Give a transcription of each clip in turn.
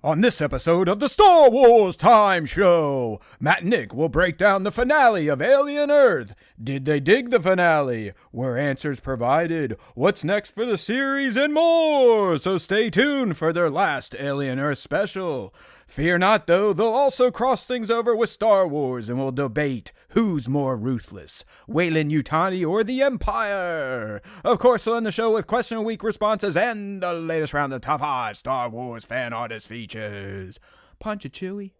On this episode of the Star Wars Time Show, Matt and Nick will break down the finale of Alien Earth. Did they dig the finale? Were answers provided? What's next for the series and more? So stay tuned for their last Alien Earth special. Fear not though, they'll also cross things over with Star Wars and will debate who's more ruthless, Weyland-Yutani or the Empire. Of course, they'll end the show with question of the week responses and the latest round of top 5 Star Wars fan artist features. Punch it, Chewie.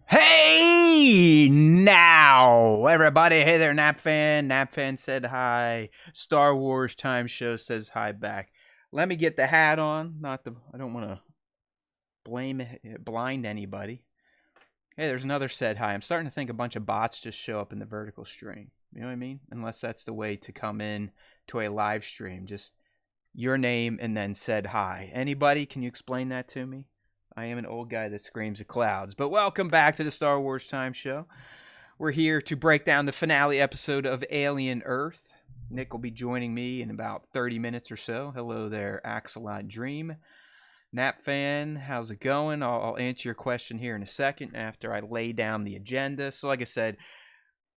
Hey now, everybody. Hey there, Nap Fan. Nap Fan said hi. Star Wars Time Show says hi back. Let me get the hat on. I don't want to blind anybody. Hey, there's another said hi. I'm starting to think a bunch of bots just show up in the vertical stream. You know what I mean? Unless that's the way to come in to a live stream. Just your name and then said hi. Anybody? Can you explain that to me? I am an old guy that screams at clouds. But welcome back to the Star Wars Time Show. We're here to break down the finale episode of Alien Earth. Nick will be joining me in about 30 minutes or so. Hello there, Axelot Dream. Nap Fan, how's it going? I'll answer your question here in a second after I lay down the agenda. So like I said,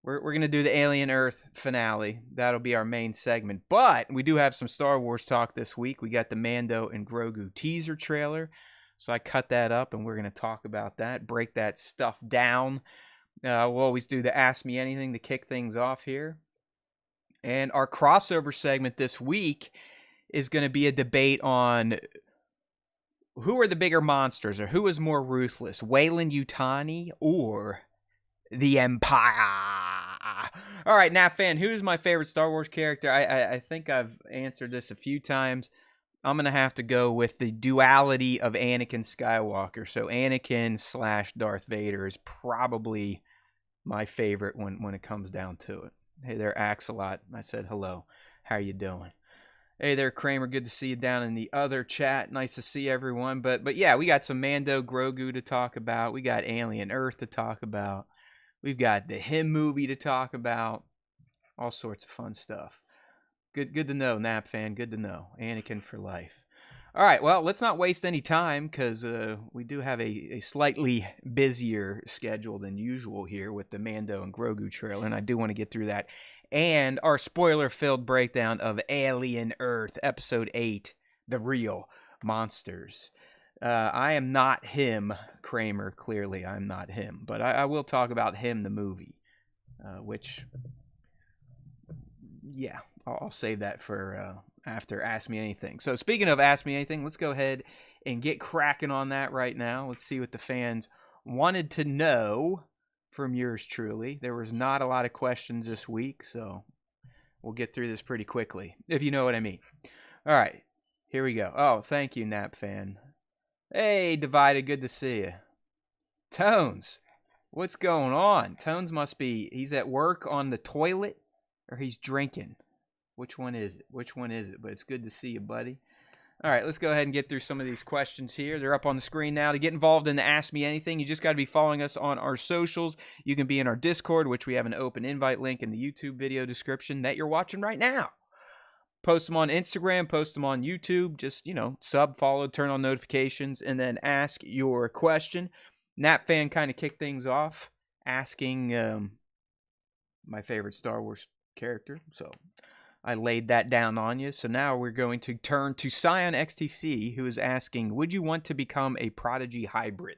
we're going to do the Alien Earth finale. That'll be our main segment. But we do have some Star Wars talk this week. We got the Mando and Grogu teaser trailer. So I cut that up, and we're going to talk about that, break that stuff down. We'll always do the Ask Me Anything to kick things off here. And our crossover segment this week is going to be a debate on who are the bigger monsters, or who is more ruthless, Weyland-Yutani or the Empire? All right, Nap Fan, who's my favorite Star Wars character? I think I've answered this a few times. I'm going to have to go with the duality of Anakin Skywalker. So Anakin / Darth Vader is probably my favorite when it comes down to it. Hey there, Axelot. I said hello. How you doing? Hey there, Kramer. Good to see you down in the other chat. Nice to see everyone. But yeah, we got some Mando Grogu to talk about. We got Alien Earth to talk about. We've got the Him movie to talk about. All sorts of fun stuff. Good to know, Nap Fan. Good to know. Anakin for life. All right, well, let's not waste any time because we do have a slightly busier schedule than usual here with the Mando and Grogu trailer, and I do want to get through that. And our spoiler-filled breakdown of Alien Earth, Episode 8, The Real Monsters. I am not him, Kramer, clearly I'm not him. But I will talk about him, the movie, which, yeah. I'll save that for after Ask Me Anything. So speaking of Ask Me Anything, let's go ahead and get cracking on that right now. Let's see what the fans wanted to know from yours truly. There was not a lot of questions this week, so we'll get through this pretty quickly, if you know what I mean. All right, here we go. Oh, thank you, Nap Fan. Hey, Divided, good to see you. Tones, what's going on? Tones must be, he's at work on the toilet or he's drinking. Which one is it? But it's good to see you, buddy. All right, let's go ahead and get through some of these questions here. They're up on the screen now. To get involved in the Ask Me Anything, you just got to be following us on our socials. You can be in our Discord, which we have an open invite link in the YouTube video description that you're watching right now. Post them on Instagram, post them on YouTube. Just, sub, follow, turn on notifications, and then ask your question. Nap Fan kind of kicked things off, asking my favorite Star Wars character, so I laid that down on you. So now we're going to turn to Scion XTC, who is asking, would you want to become a Prodigy hybrid?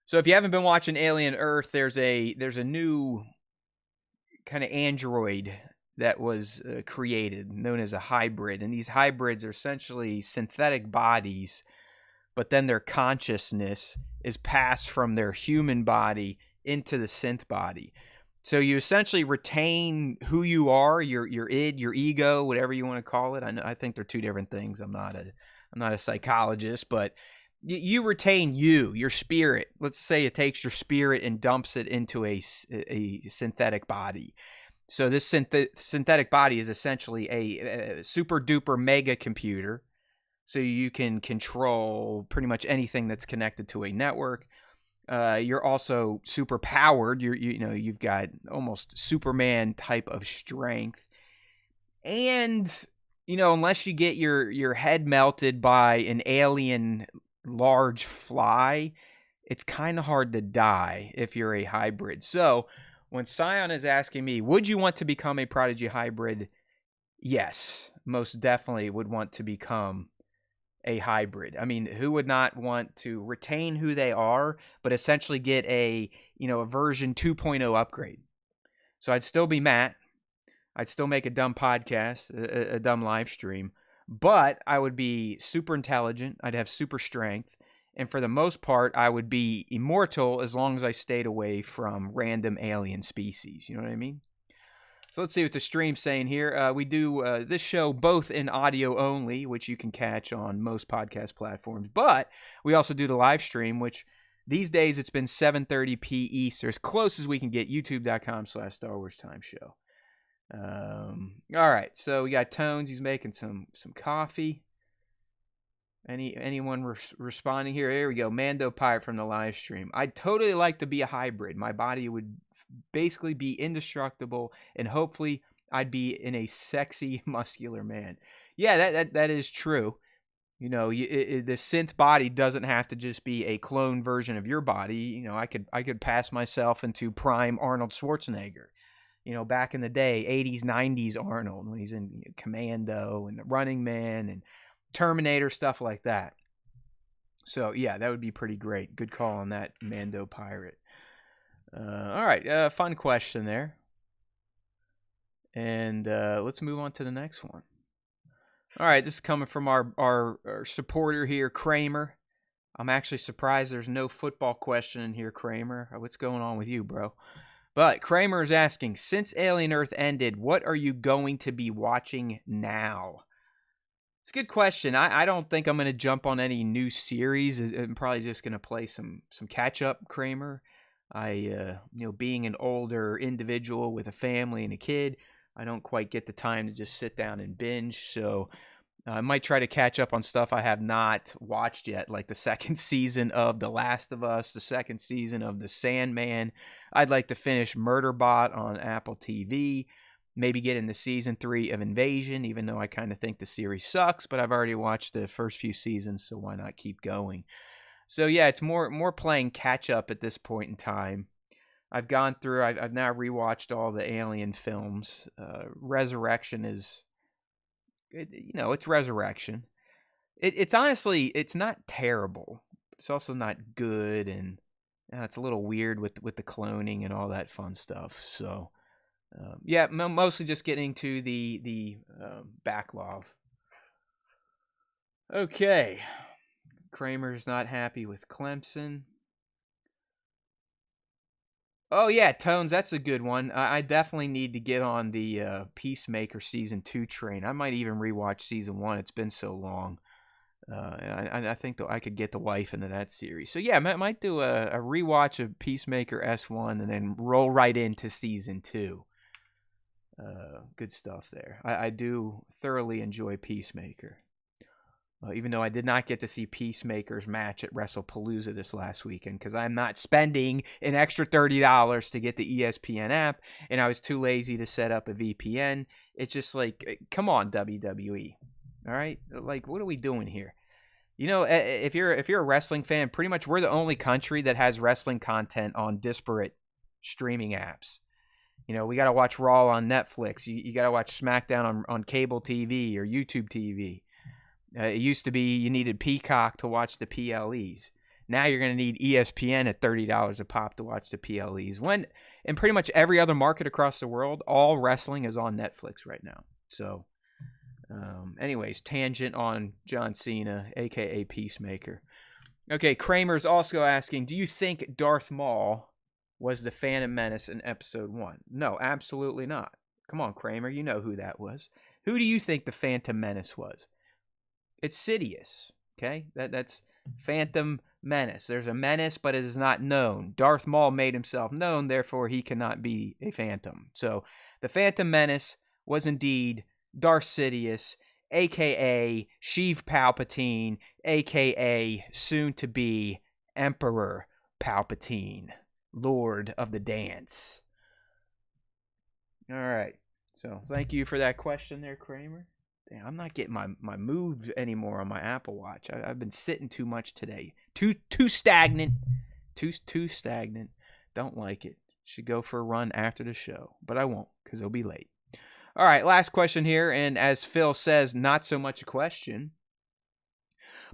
So if you haven't been watching Alien Earth, there's a new kind of android that was created, known as a hybrid. And these hybrids are essentially synthetic bodies, but then their consciousness is passed from their human body into the synth body. So you essentially retain who you are, your id, your ego, whatever you want to call it. I think they're two different things. I'm not a psychologist, but you retain your spirit. Let's say it takes your spirit and dumps it into a synthetic body. So this synthetic body is essentially a super duper mega computer. So you can control pretty much anything that's connected to a network. You're also super powered. You've got almost Superman type of strength. And, unless you get your head melted by an alien large fly, it's kind of hard to die if you're a hybrid. So when Scion is asking me, would you want to become a Prodigy hybrid? Yes, most definitely would want to become a hybrid. I mean, who would not want to retain who they are, but essentially get a version 2.0 upgrade? So I'd still be Matt. I'd still make a dumb podcast, a dumb live stream, but I would be super intelligent. I'd have super strength. And for the most part, I would be immortal as long as I stayed away from random alien species. You know what I mean? So let's see what the stream's saying here. We do this show both in audio only, which you can catch on most podcast platforms, but we also do the live stream, which these days it's been 7:30 p. East, or as close as we can get, youtube.com/Star Wars Time Show. All right, so we got Tones. He's making some coffee. Anyone responding here? There we go. Mando Pirate from the live stream. I'd totally like to be a hybrid. My body would basically be indestructible, and hopefully I'd be in a sexy, muscular man. Yeah, that is true. The synth body doesn't have to just be a clone version of your body. I could pass myself into prime Arnold Schwarzenegger. Back in the day, 80s, 90s Arnold, when he's in Commando and The Running Man and Terminator, stuff like that. So, yeah, that would be pretty great. Good call on that, Mando Pirate. All right, fun question there. And let's move on to the next one. All right, this is coming from our supporter here, Kramer. I'm actually surprised there's no football question in here, Kramer. What's going on with you, bro? But Kramer is asking, since Alien Earth ended, what are you going to be watching now? It's a good question. I don't think I'm going to jump on any new series. I'm probably just going to play some catch-up, Kramer. Being an older individual with a family and a kid, I don't quite get the time to just sit down and binge. So I might try to catch up on stuff I have not watched yet, like the second season of The Last of Us, the second season of The Sandman. I'd like to finish Murderbot on Apple TV, maybe get into season 3 of Invasion, even though I kind of think the series sucks, but I've already watched the first few seasons, so why not keep going? So yeah, it's more playing catch up at this point in time. I've gone through, I've now rewatched all the Alien films. Resurrection is, it's Resurrection. It's honestly, it's not terrible. It's also not good, and it's a little weird with the cloning and all that fun stuff. So, yeah, mostly just getting to the backlog. Okay, Kramer's not happy with Clemson. Oh yeah, Tones, that's a good one. I definitely need to get on the Peacemaker Season 2 train. I might even rewatch Season 1. It's been so long. I think I could get the wife into that series. So yeah, I might do a rewatch of Peacemaker S1 and then roll right into Season 2. Good stuff there. I do thoroughly enjoy Peacemaker. Even though I did not get to see Peacemaker's match at WrestlePalooza this last weekend because I'm not spending an extra $30 to get the ESPN app, and I was too lazy to set up a VPN. It's just like, come on, WWE. All right? Like, what are we doing here? If you're a wrestling fan, pretty much we're the only country that has wrestling content on disparate streaming apps. We got to watch Raw on Netflix. You got to watch SmackDown on cable TV or YouTube TV. It used to be you needed Peacock to watch the PLEs. Now you're going to need ESPN at $30 a pop to watch the PLEs. When in pretty much every other market across the world, all wrestling is on Netflix right now. So, anyways, tangent on John Cena, a.k.a. Peacemaker. Okay, Kramer's also asking, do you think Darth Maul was the Phantom Menace in Episode 1? No, absolutely not. Come on, Kramer, you know who that was. Who do you think the Phantom Menace was? It's Sidious, okay? That's Phantom Menace. There's a menace, but it is not known. Darth Maul made himself known, therefore he cannot be a phantom. So the Phantom Menace was indeed Darth Sidious, a.k.a. Sheev Palpatine, a.k.a. soon-to-be Emperor Palpatine, Lord of the Dance. All right. So thank you for that question there, Kramer. Damn, I'm not getting my moves anymore on my Apple Watch. I've been sitting too much today. Too stagnant. Too stagnant. Don't like it. Should go for a run after the show, but I won't because it'll be late. All right, last question here, and as Phil says, not so much a question,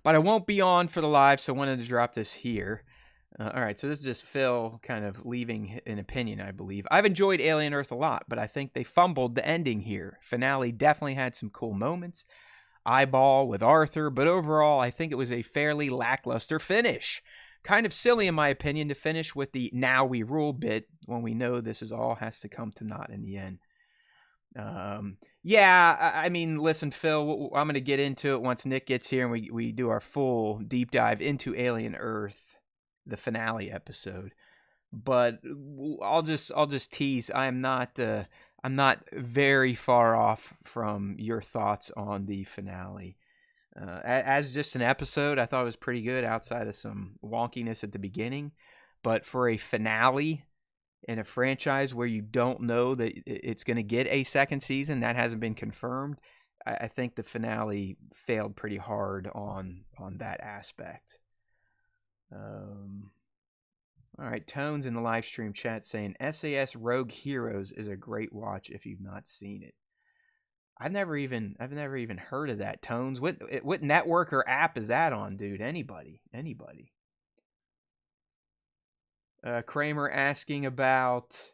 but I won't be on for the live, so I wanted to drop this here. All right, so this is just Phil kind of leaving an opinion, I believe. I've enjoyed Alien Earth a lot, but I think they fumbled the ending here. Finale definitely had some cool moments. Eyeball with Arthur, but overall, I think it was a fairly lackluster finish. Kind of silly, in my opinion, to finish with the now we rule bit when we know this is all has to come to naught in the end. Yeah, I mean, listen, Phil, I'm going to get into it once Nick gets here and we do our full deep dive into Alien Earth, the finale episode. But I'll just tease. I'm not very far off from your thoughts on the finale. As just an episode, I thought it was pretty good outside of some wonkiness at the beginning. But for a finale in a franchise where you don't know that it's going to get a second season, that hasn't been confirmed, I think the finale failed pretty hard on that aspect. All right, Tones in the live stream chat saying SAS Rogue Heroes is a great watch if you've not seen it. I've never even heard of that, Tones. What network or app is that on, dude? Anybody? Kramer asking about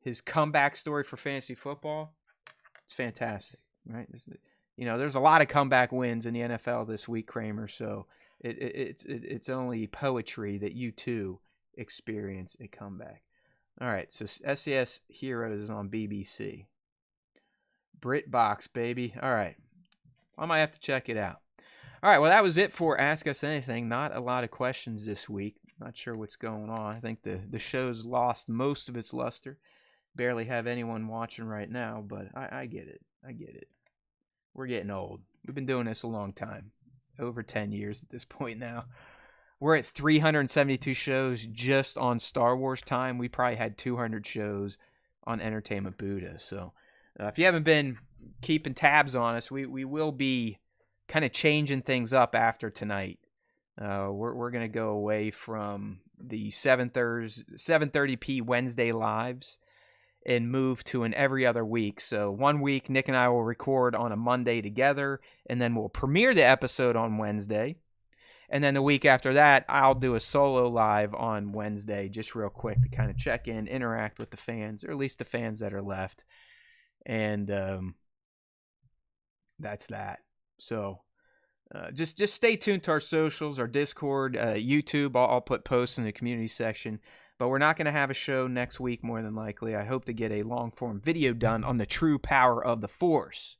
his comeback story for fantasy football. It's fantastic, right? There's a lot of comeback wins in the NFL this week, Kramer. So it's only poetry that you too experience a comeback. All right, so SAS Heroes is on BBC. BritBox, baby. All right, I might have to check it out. All right, well, that was it for Ask Us Anything. Not a lot of questions this week. Not sure what's going on. I think the show's lost most of its luster. Barely have anyone watching right now, but I get it. We're getting old. We've been doing this a long time. Over 10 years at this point now. We're at 372 shows just on Star Wars time. We probably had 200 shows on Entertainment Buddha. So if you haven't been keeping tabs on us, we will be kind of changing things up after tonight. We're going to go away from the 7:30 Wednesday lives and move to an every other week. So one week, Nick and I will record on a Monday together, and then we'll premiere the episode on Wednesday. And then the week after that, I'll do a solo live on Wednesday, just real quick to kind of check in, interact with the fans, or at least the fans that are left. And that's that. So just stay tuned to our socials, our Discord, YouTube. I'll put posts in the community section. But we're not going to have a show next week, more than likely. I hope to get a long-form video done on the true power of the Force.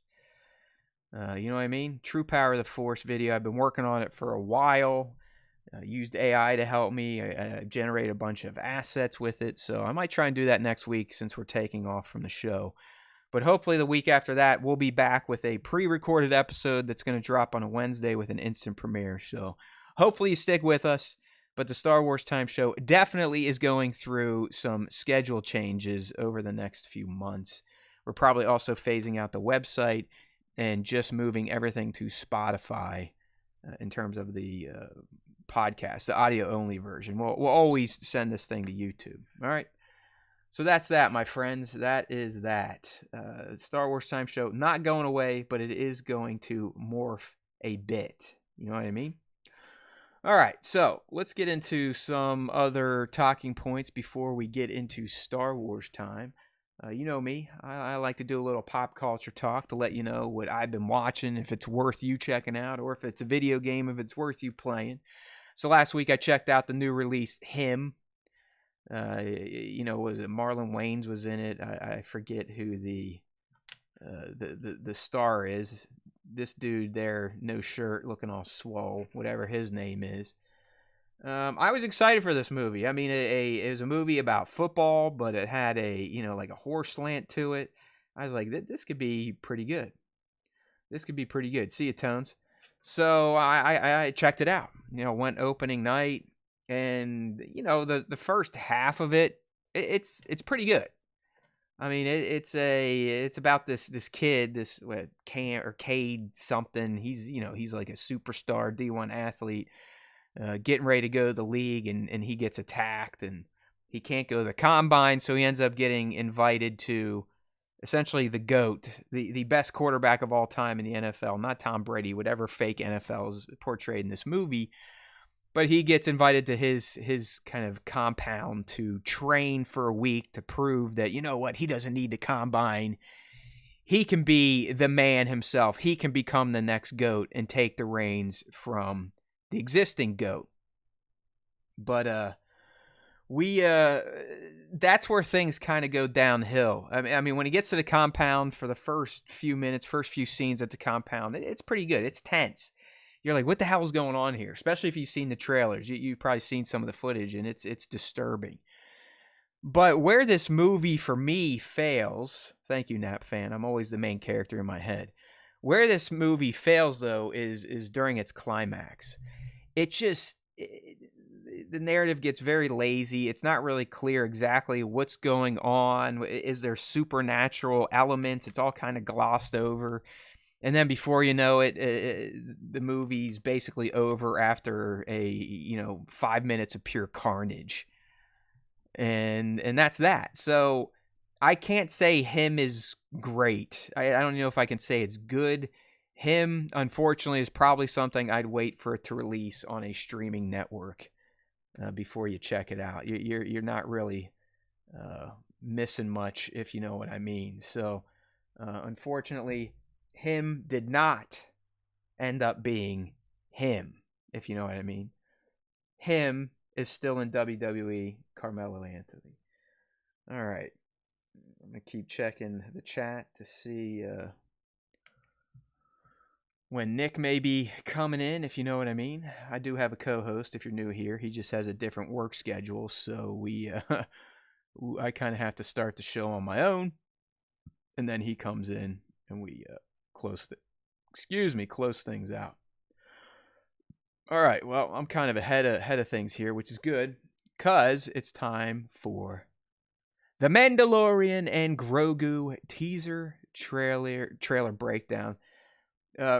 You know what I mean? True power of the Force video. I've been working on it for a while. Used AI to help me generate a bunch of assets with it. So I might try and do that next week since we're taking off from the show. But hopefully the week after that, we'll be back with a pre-recorded episode that's going to drop on a Wednesday with an instant premiere. So hopefully you stick with us. But the Star Wars Time Show definitely is going through some schedule changes over the next few months. We're probably also phasing out the website and just moving everything to Spotify in terms of the podcast, the audio-only version. We'll always send this thing to YouTube. All right? So that's that, my friends. That is that. Star Wars Time Show not going away, but it is going to morph a bit. You know what I mean? All right, so let's get into some other talking points before we get into Star Wars time. You know me, I like to do a little pop culture talk to let you know what I've been watching, if it's worth you checking out, or if it's a video game, if it's worth you playing. So last week I checked out the new release, Him. Was it Marlon Wayans was in it? I forget who the the star is. This dude there, no shirt, looking all swole, whatever his name is. I was excited for this movie. I mean, it was a movie about football, but it had like a horse slant to it. I was like, this could be pretty good. This could be pretty good. See you, Tones. So I checked it out. Went opening night, and the first half of it's pretty good. I mean, it's about this kid, this Cade something. He's like a superstar D1 athlete, getting ready to go to the league, and he gets attacked, and he can't go to the combine, so he ends up getting invited to essentially the GOAT, the best quarterback of all time in the NFL, not Tom Brady, whatever fake NFL is portrayed in this movie. But he gets invited to his kind of compound to train for a week to prove that, he doesn't need the combine. He can be the man himself. He can become the next GOAT and take the reins from the existing GOAT. But that's where things kind of go downhill. I mean, when he gets to the compound for the first few scenes at the compound, it's pretty good. It's tense. You're like, what the hell is going on here? Especially if you've seen the trailers. You've probably seen some of the footage, and it's disturbing. But where this movie, for me, fails, thank you, Nap fan, I'm always the main character in my head. Where this movie fails, though, is during its climax. The narrative gets very lazy. It's not really clear exactly what's going on. Is there supernatural elements? It's all kind of glossed over. And then before you know it, the movie's basically over after 5 minutes of pure carnage. And that's that. So I can't say Him is great. I don't know if I can say it's good. Him, unfortunately, is probably something I'd wait for it to release on a streaming network before you check it out. You're not really missing much, if you know what I mean. So unfortunately, Him did not end up being Him, if you know what I mean. Him is still in WWE, Carmelo Anthony. All right. I'm going to keep checking the chat to see when Nick may be coming in, if you know what I mean. I do have a co-host, if you're new here. He just has a different work schedule, so I kind of have to start the show on my own, and then he comes in, and we close things out. All right, well, I'm kind of ahead of things here, which is good, because it's time for the Mandalorian and Grogu teaser trailer breakdown.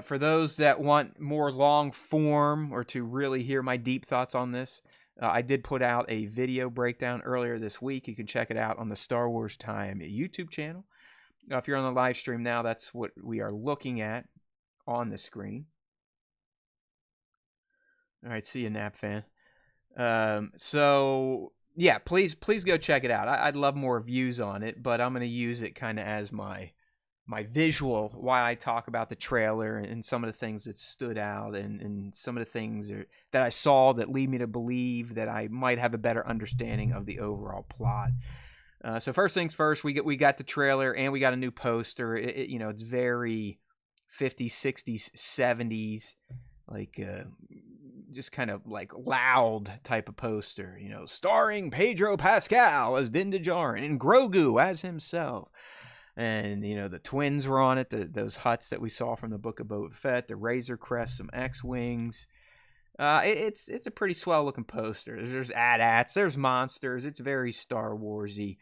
For those that want more long form or to really hear my deep thoughts on this, I did put out a video breakdown earlier this week. You can check it out on the Star Wars Time YouTube channel. If you're on the live stream now, that's what we are looking at on the screen. All right, see you, Nap fan. So yeah, please go check it out. I'd love more views on it, but I'm going to use it kind of as my visual, why I talk about the trailer and some of the things that stood out and some of the things that I saw that lead me to believe that I might have a better understanding of the overall plot. So first things first, we got the trailer and we got a new poster. It's very 50s, 60s, 70s, like just kind of like loud type of poster. Starring Pedro Pascal as Din Djarin and Grogu as himself. And, the twins were on it, those huts that we saw from the Book of Boba Fett, the Razor Crest, some X-Wings. It's a pretty swell-looking poster. There's AT-ATs, there's monsters. It's very Star Wars-y,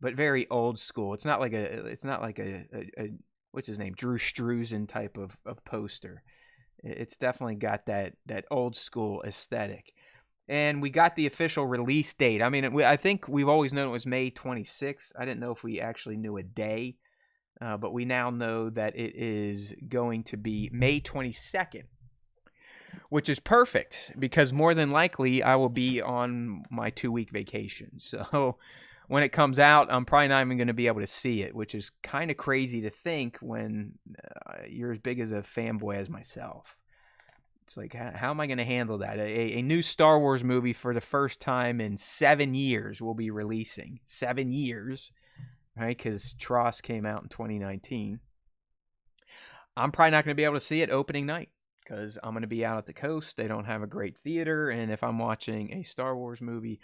but very old school. It's not like a what's his name, Drew Struzan type of poster. It's definitely got that old school aesthetic. And we got the official release date. I mean, I think we've always known it was May 26th. I didn't know if we actually knew a day, but we now know that it is going to be May 22nd, which is perfect because more than likely I will be on my 2-week vacation. So when it comes out, I'm probably not even going to be able to see it, which is kind of crazy to think when you're as big as a fanboy as myself. It's like, how am I going to handle that? A new Star Wars movie for the first time in 7 years will be releasing. 7 years, right? Because Tross came out in 2019. I'm probably not going to be able to see it opening night because I'm going to be out at the coast. They don't have a great theater, and if I'm watching a Star Wars movie,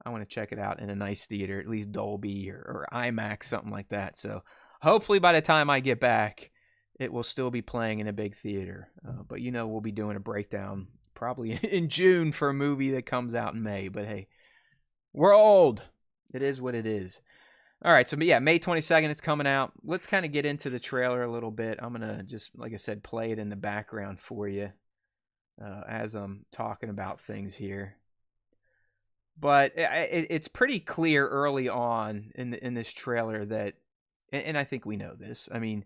I want to check it out in a nice theater, at least Dolby or IMAX, something like that. So hopefully by the time I get back, it will still be playing in a big theater. But we'll be doing a breakdown probably in June for a movie that comes out in May. But hey, we're old. It is what it is. All right, so yeah, May 22nd it's coming out. Let's kind of get into the trailer a little bit. I'm going to just, like I said, play it in the background for you as I'm talking about things here. But it's pretty clear early on in this trailer that, and I think we know this, I mean,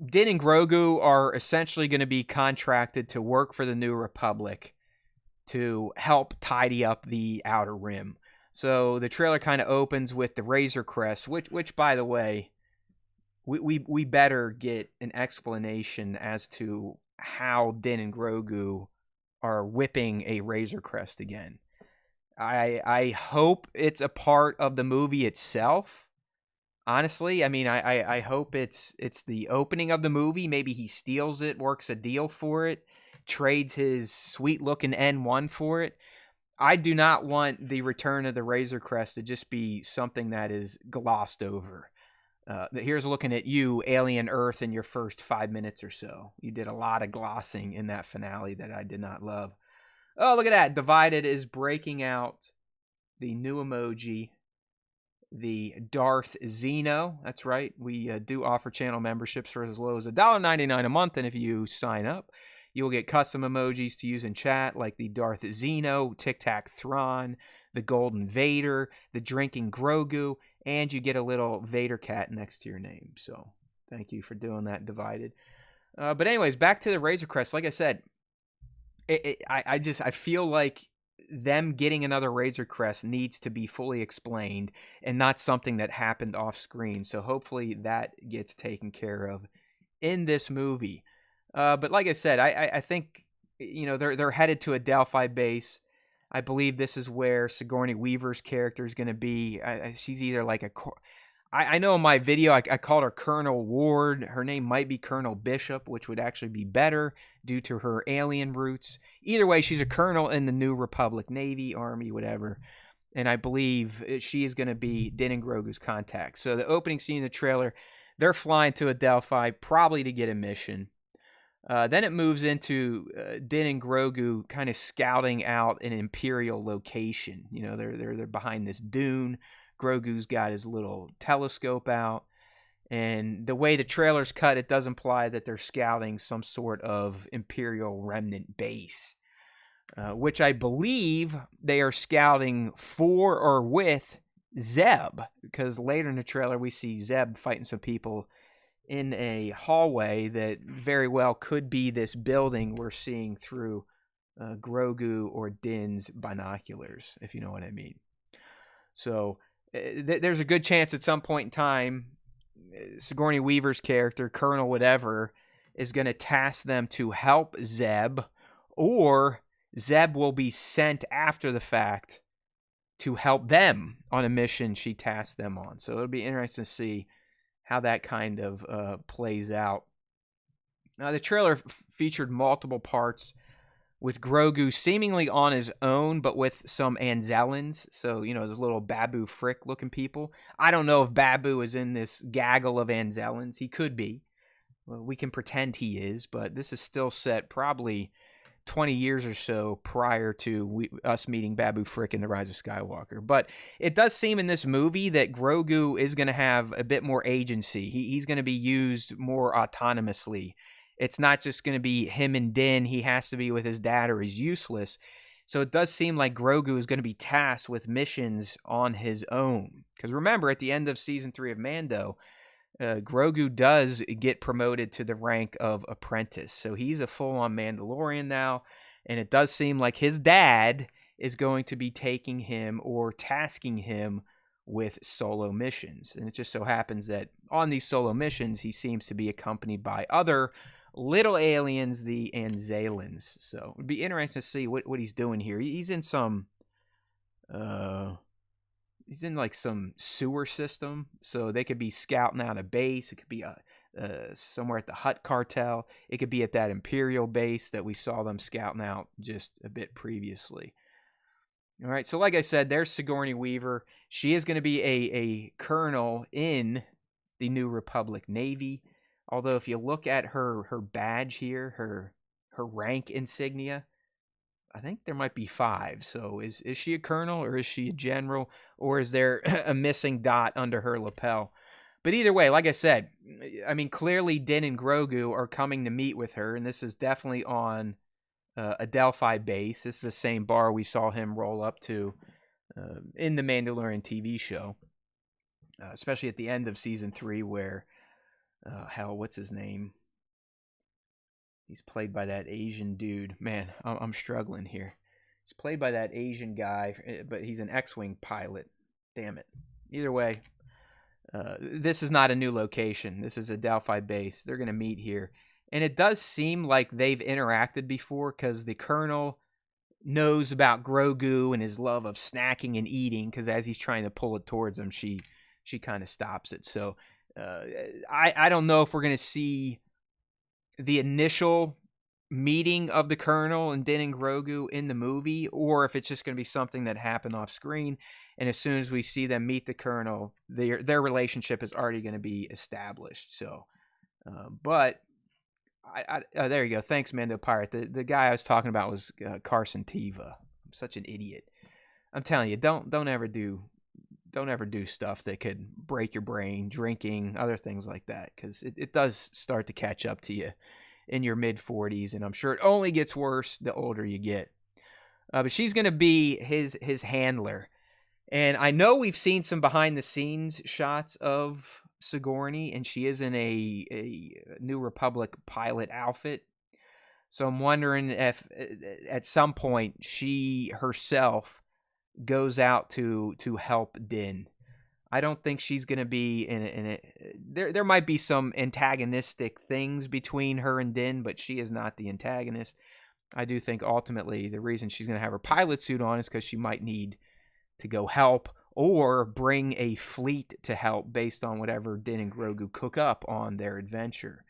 Din and Grogu are essentially going to be contracted to work for the New Republic to help tidy up the Outer Rim. So the trailer kind of opens with the Razor Crest, which by the way, we better get an explanation as to how Din and Grogu are whipping a Razor Crest again. I hope it's a part of the movie itself. Honestly, I mean, I hope it's the opening of the movie. Maybe he steals it, works a deal for it, trades his sweet-looking N1 for it. I do not want the return of the Razor Crest to just be something that is glossed over. Here's looking at you, Alien Earth, in your first 5 minutes or so. You did a lot of glossing in that finale that I did not love. Oh, look at that. Divided is breaking out the new emoji, the Darth Zeno. That's right. We do offer channel memberships for as low as $1.99 a month. And if you sign up, you will get custom emojis to use in chat, like the Darth Zeno, Tic Tac Thrawn, the Golden Vader, the Drinking Grogu, and you get a little Vader cat next to your name. So thank you for doing that, Divided. But anyways, back to the Razor Crest. Like I said, I feel like them getting another Razor Crest needs to be fully explained and not something that happened off screen. So hopefully that gets taken care of in this movie. But like I said, I think they're headed to a Delphi base. I believe this is where Sigourney Weaver's character is going to be. She's either like I know in my video I called her Colonel Ward. Her name might be Colonel Bishop, which would actually be better due to her alien roots. Either way, she's a colonel in the New Republic Navy, Army, whatever. And I believe she is going to be Din and Grogu's contact. So the opening scene in the trailer, they're flying to a Delphi, probably to get a mission. Then it moves into Din and Grogu kind of scouting out an Imperial location. They're behind this dune. Grogu's got his little telescope out. And the way the trailer's cut, it does imply that they're scouting some sort of Imperial remnant base, which I believe they are scouting for or with Zeb, because later in the trailer we see Zeb fighting some people in a hallway that very well could be this building we're seeing through Grogu or Din's binoculars, if you know what I mean. So there's a good chance at some point in time Sigourney Weaver's character, Colonel whatever, is going to task them to help Zeb, or Zeb will be sent after the fact to help them on a mission she tasked them on. So it'll be interesting to see how that kind of plays out. Now, the trailer featured multiple parts with Grogu seemingly on his own, but with some Anzellans. So, those little Babu Frick looking people. I don't know if Babu is in this gaggle of Anzellans. He could be. Well, we can pretend he is, but this is still set probably 20 years or so prior to us meeting Babu Frick in The Rise of Skywalker. But it does seem in this movie that Grogu is going to have a bit more agency. He's going to be used more autonomously. It's not just going to be him and Din. He has to be with his dad or he's useless. So it does seem like Grogu is going to be tasked with missions on his own. Because remember, at the end of Season 3 of Mando, Grogu does get promoted to the rank of apprentice. So he's a full-on Mandalorian now. And it does seem like his dad is going to be taking him or tasking him with solo missions. And it just so happens that on these solo missions, he seems to be accompanied by other little aliens, the Anzellans. So it'd be interesting to see what he's doing here. He's in some he's in like some sewer system, so they could be scouting out a base. It could be somewhere at the Hutt cartel. It could be at that Imperial base that we saw them scouting out just a bit previously. All right, so like I said, there's Sigourney Weaver. She is going to be a colonel in the New Republic Navy. Although if you look at her badge here, her rank insignia, I think there might be 5. So is she a colonel, or is she a general, or is there a missing dot under her lapel? But either way, like I said, I mean, clearly Din and Grogu are coming to meet with her, and this is definitely on a Delphi base. This is the same bar we saw him roll up to in the Mandalorian TV show, especially at the end of season 3, where what's his name? He's played by that Asian dude. Man, I'm struggling here. He's played by that Asian guy, but he's an X-Wing pilot. Damn it. Either way, this is not a new location. This is a Delphi base. They're going to meet here. And it does seem like they've interacted before, because the Colonel knows about Grogu and his love of snacking and eating, because as he's trying to pull it towards him, she kind of stops it. So I don't know if we're going to see the initial meeting of the Colonel and Din and Grogu in the movie, or if it's just going to be something that happened off screen, and as soon as we see them meet the Colonel, their relationship is already going to be established. So, but there you go. Thanks, Mando Pirate. The guy I was talking about was Carson Teva. I'm such an idiot. I'm telling you, don't ever do stuff that could break your brain, drinking, other things like that, because it does start to catch up to you in your mid-40s, and I'm sure it only gets worse the older you get. But she's going to be his handler. And I know we've seen some behind-the-scenes shots of Sigourney, and she is in a New Republic pilot outfit. So I'm wondering if at some point she herself goes out to help Din. I don't think she's going to be in it. There might be some antagonistic things between her and Din, but she is not the antagonist. I do think ultimately the reason she's going to have her pilot suit on is because she might need to go help or bring a fleet to help based on whatever Din and Grogu cook up on their adventure.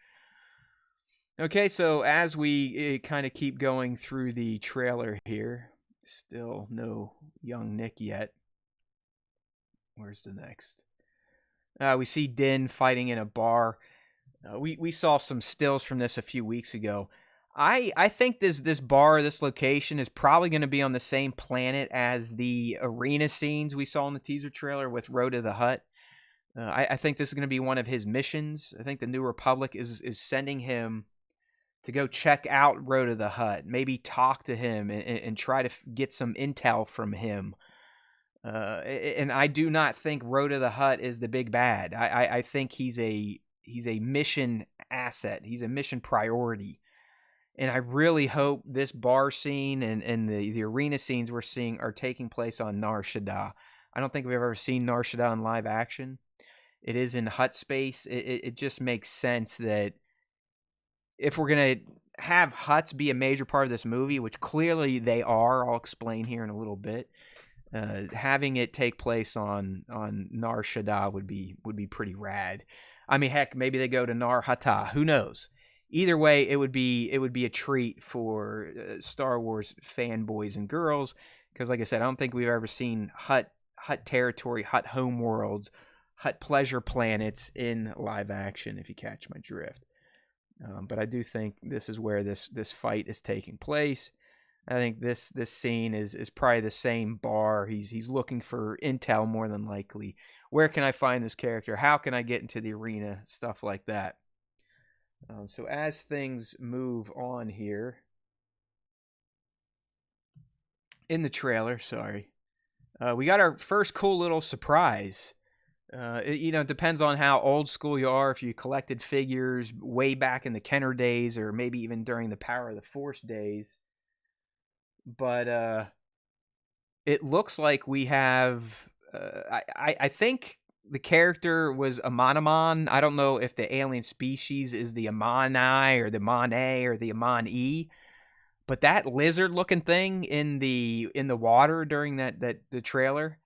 Okay, so as we kind of keep going through the trailer here, still no young Nick yet. Where's the next? We see Din fighting in a bar. We saw some stills from this a few weeks ago. I think this bar, this location, is probably going to be on the same planet as the arena scenes we saw in the teaser trailer with Rhoda the Hutt. I think this is going to be one of his missions. I think the New Republic is sending him to go check out Rhoda the Hutt, maybe talk to him and try to get some intel from him. And I do not think Rhoda the Hutt is the big bad. I think he's a mission asset. He's a mission priority. And I really hope this bar scene and the arena scenes we're seeing are taking place on Nar Shaddaa. I don't think we've ever seen Nar Shaddaa in live action. It is in Hutt space. It just makes sense that if we're going to have Hutts be a major part of this movie, which clearly they are, I'll explain here in a little bit, having it take place on Nar Shaddaa would be pretty rad. I mean, heck, maybe they go to Nar Hatta. Who knows? Either way, it would be a treat for Star Wars fanboys and girls, because, like I said, I don't think we've ever seen Hutt territory, Hutt homeworlds, Hutt pleasure planets in live action, if you catch my drift. But I do think this is where this fight is taking place. I think this scene is probably the same bar. He's looking for intel more than likely. Where can I find this character? How can I get into the arena? Stuff like that. So as things move on here in the trailer, we got our first cool little surprise. It depends on how old school you are. If you collected figures way back in the Kenner days, or maybe even during the Power of the Force days. But it looks like we have. I think the character was a Monomon. I don't know if the alien species is the Amani or the Mon-A or the Amon-E, but that lizard-looking thing in the water during the trailer,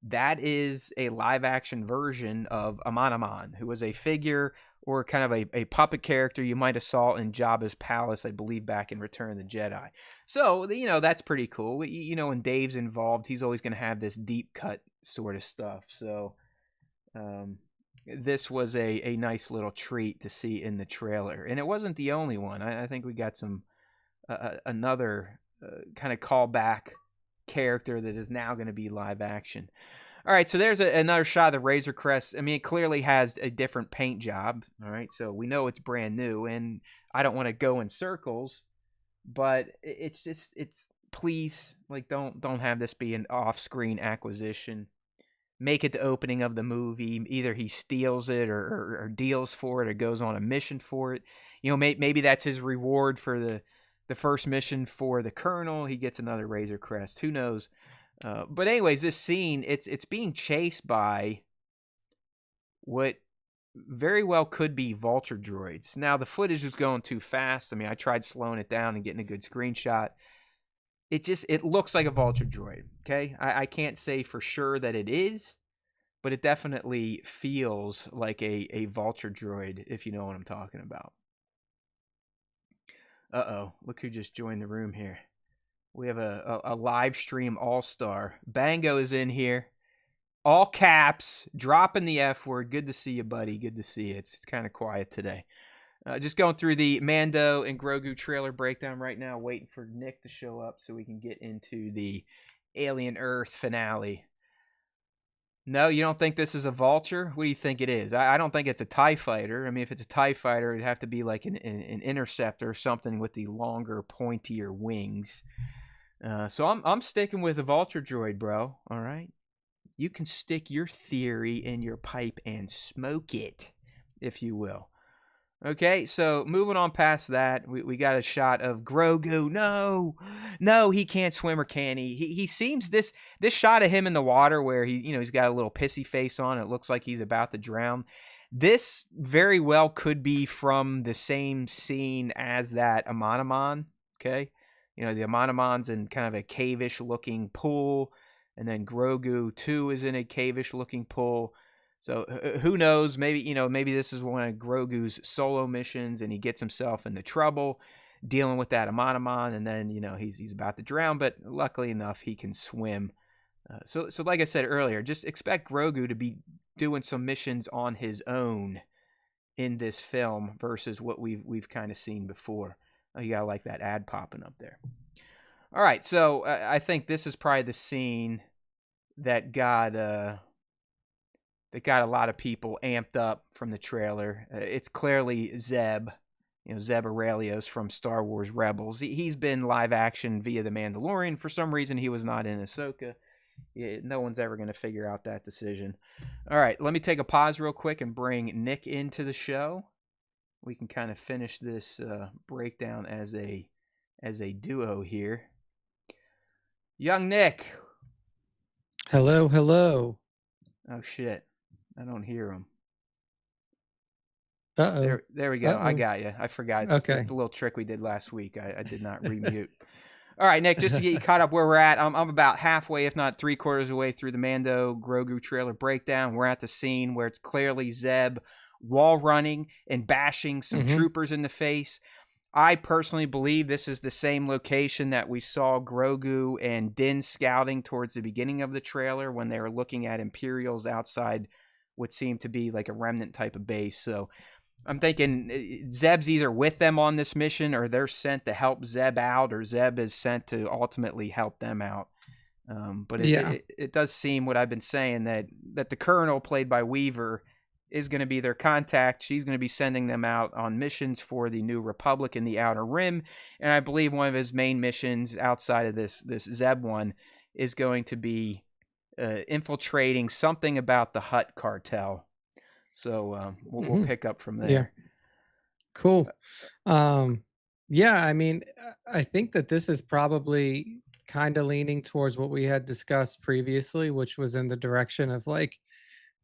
that is a live action version of Amanaman, who was a figure or kind of a puppet character you might have saw in Jabba's palace, I believe, back in Return of the Jedi. So, that's pretty cool. When Dave's involved, he's always going to have this deep cut sort of stuff. So, this was a nice little treat to see in the trailer. And it wasn't the only one. I think we got some another kind of callback character that is now going to be live action. All right, so there's another shot of the Razor Crest. I mean, it clearly has a different paint job. All right, so we know it's brand new, and I don't want to go in circles, but it's please, like, don't have this be an off-screen acquisition. Make it the opening of the movie. Either he steals it or deals for it or goes on a mission for it. Maybe that's his reward for the first mission for the Colonel. He gets another Razor Crest. Who knows? But anyways, this scene, it's being chased by what very well could be vulture droids. Now, the footage was going too fast. I mean, I tried slowing it down and getting a good screenshot. It looks like a vulture droid, okay? I can't say for sure that it is, but it definitely feels like a vulture droid, if you know what I'm talking about. Uh-oh, look who just joined the room here. We have a live stream all-star. Bango is in here. All caps, dropping the F word. Good to see you, buddy. Good to see you. It's kind of quiet today. Just going through the Mando and Grogu trailer breakdown right now, waiting for Nick to show up so we can get into the Alien Earth finale. No, you don't think this is a vulture? What do you think it is? I don't think it's a TIE fighter. I mean, if it's a TIE fighter, it'd have to be like an interceptor or something with the longer, pointier wings. So I'm sticking with a vulture droid, bro. All right, you can stick your theory in your pipe and smoke it, if you will. Okay, so moving on past that, we got a shot of Grogu. No, he can't swim, or can he? He seems this shot of him in the water where he's got a little pissy face on. It looks like he's about to drown. This very well could be from the same scene as that Amanaman. Okay. The Amanaman's in kind of a cave-ish looking pool, and then Grogu too is in a cave-ish looking pool. So who knows? Maybe this is one of Grogu's solo missions, and he gets himself into trouble dealing with that Amanaman, and then he's about to drown. But luckily enough, he can swim. So like I said earlier, just expect Grogu to be doing some missions on his own in this film versus what we've kind of seen before. You gotta like that ad popping up there. All right, so I think this is probably the scene that got a lot of people amped up from the trailer. It's clearly Zeb, Zeb Aurelios from Star Wars Rebels. He's been live action via The Mandalorian. For some reason, he was not in Ahsoka. No one's ever going to figure out that decision. All right, let me take a pause real quick and bring Nick into the show. We can kind of finish this breakdown as a duo here. Young Nick. Hello. Oh shit, I don't hear him. Uh-oh. There we go. Uh-oh. I got you. I forgot. It's a little trick we did last week. I did not remute. All right, Nick, just to get you caught up where we're at, I'm about halfway, if not 3/4 of the way through the Mando Grogu trailer breakdown. We're at the scene where it's clearly Zeb wall running and bashing some troopers in the face. I personally believe this is the same location that we saw Grogu and Din scouting towards the beginning of the trailer when they were looking at Imperials outside what seemed to be like a remnant type of base. So I'm thinking Zeb's either with them on this mission, or they're sent to help Zeb out, or Zeb is sent to ultimately help them out. But it does seem, what I've been saying, that the Colonel, played by Weaver, is going to be their contact. She's going to be sending them out on missions for the New Republic in the Outer Rim. And I believe one of his main missions outside of this Zeb one is going to be infiltrating something about the Hutt cartel. So we'll pick up from there. Yeah. Cool. I mean, I think that this is probably kind of leaning towards what we had discussed previously, which was in the direction of like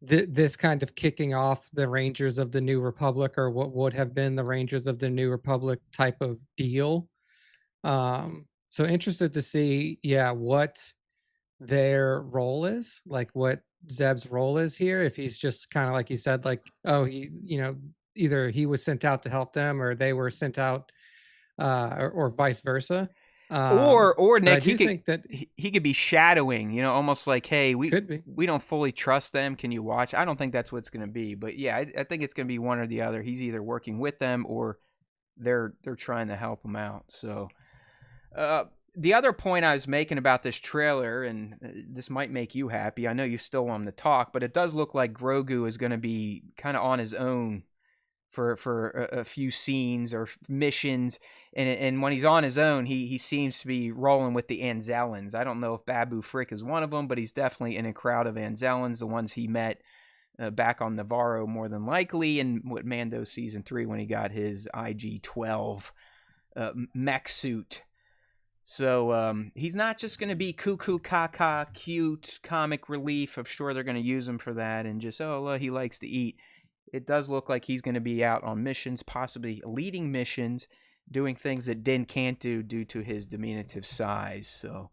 this kind of kicking off the Rangers of the New Republic, or what would have been the Rangers of the New Republic type of deal. So interested to see, what their role is, like what Zeb's role is here. If he's just kind of like you said, like, oh, he, either he was sent out to help them or they were sent out, or vice versa. Or But I Nick, do think that he could be shadowing, almost like, hey, could be. we don't fully trust them. Can you watch? I don't think that's what it's going to be, but yeah, I think it's going to be one or the other. He's either working with them or they're trying to help him out. So, the other point I was making about this trailer, and this might make you happy. I know you still want him to talk, but it does look like Grogu is going to be kind of on his own for a few scenes or missions, and when he's on his own, he seems to be rolling with the Anzellans. I don't know if Babu Frick is one of them, but he's definitely in a crowd of Anzellans, the ones he met back on Navarro more than likely, in what Mando season 3 when he got his IG-12 mech suit. So he's not just going to be cuckoo caca cute comic relief. I'm sure they're going to use him for that, and just he likes to eat. It does look like he's going to be out on missions, possibly leading missions, doing things that Din can't do due to his diminutive size. So,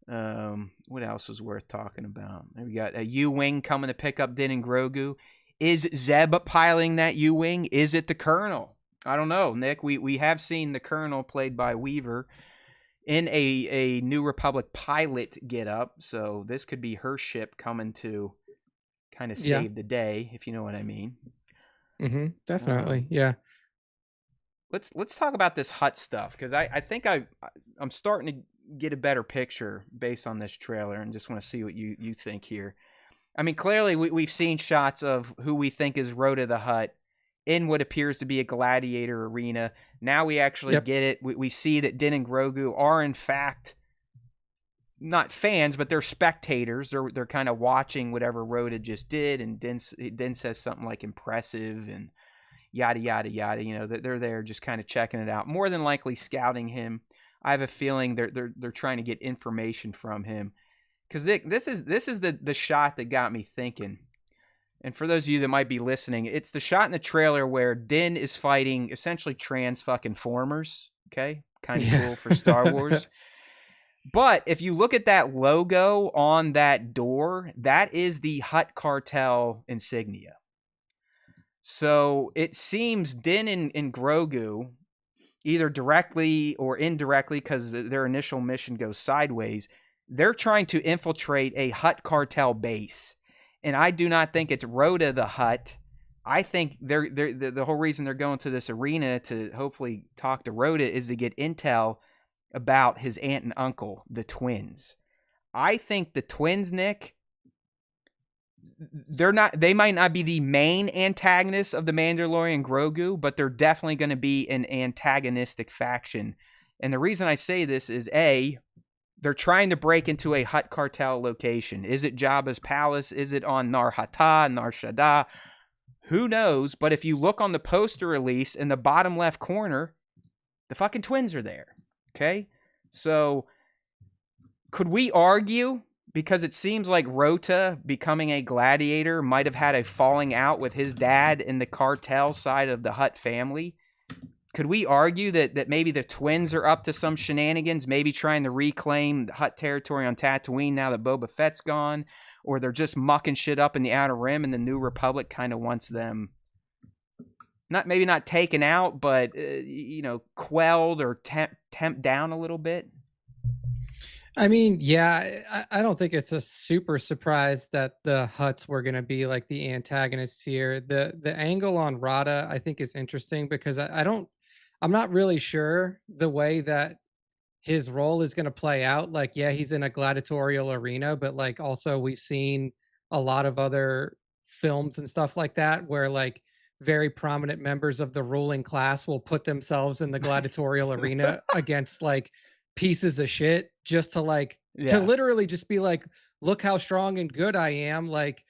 what else was worth talking about? We got a U-Wing coming to pick up Din and Grogu. Is Zeb piloting that U-Wing? Is it the Colonel? I don't know, Nick. We have seen the Colonel, played by Weaver, in a New Republic pilot get-up. So this could be her ship coming to kind of save the day, if you know what I mean. Definitely, yeah. Let's talk about this hut stuff, because I think I'm starting to get a better picture based on this trailer, and just want to see what you think here. I mean, clearly we've seen shots of who we think is Rhoda the Hutt in what appears to be a gladiator arena. Now we actually get it. We see that Din and Grogu are in fact not fans, but they're spectators. They're kind of watching whatever Rhoda just did, and Din says something like impressive and yada yada yada. They're there just kind of checking it out. More than likely scouting him. I have a feeling they're trying to get information from him, because this is the shot that got me thinking. And for those of you that might be listening, it's the shot in the trailer where Din is fighting essentially trans fucking formers. Okay, kind of cool for Star Wars. But if you look at that logo on that door, that is the Hutt cartel insignia. So it seems Din and Grogu, either directly or indirectly, because their initial mission goes sideways, they're trying to infiltrate a Hutt cartel base. And I do not think it's Rhoda the Hutt. I think the whole reason they're going to this arena to hopefully talk to Rhoda is to get intel about his aunt and uncle, the twins. I think the twins, Nick, they might not be the main antagonists of the Mandalorian Grogu, but they're definitely going to be an antagonistic faction. And the reason I say this is, A, they're trying to break into a Hutt cartel location. Is it Jabba's palace? Is it on Nar Hatta, Nar Shaddaa? Who knows? But if you look on the poster release in the bottom left corner, the fucking twins are there. Okay? So could we argue, because it seems like Rota becoming a gladiator might have had a falling out with his dad in the cartel side of the Hutt family? Could we argue that maybe the twins are up to some shenanigans, maybe trying to reclaim the Hutt territory on Tatooine now that Boba Fett's gone, or they're just mucking shit up in the Outer Rim and the New Republic kind of wants them maybe not taken out, but quelled or tempt down a little bit? I mean, yeah, I don't think it's a super surprise that the Hutts were going to be like the antagonists here. The angle on Rada, I think, is interesting, because I'm not really sure the way that his role is going to play out. Like, yeah, he's in a gladiatorial arena, but like also we've seen a lot of other films and stuff like that where like very prominent members of the ruling class will put themselves in the gladiatorial arena against like pieces of shit, just to like to literally just be like, look how strong and good I am. Like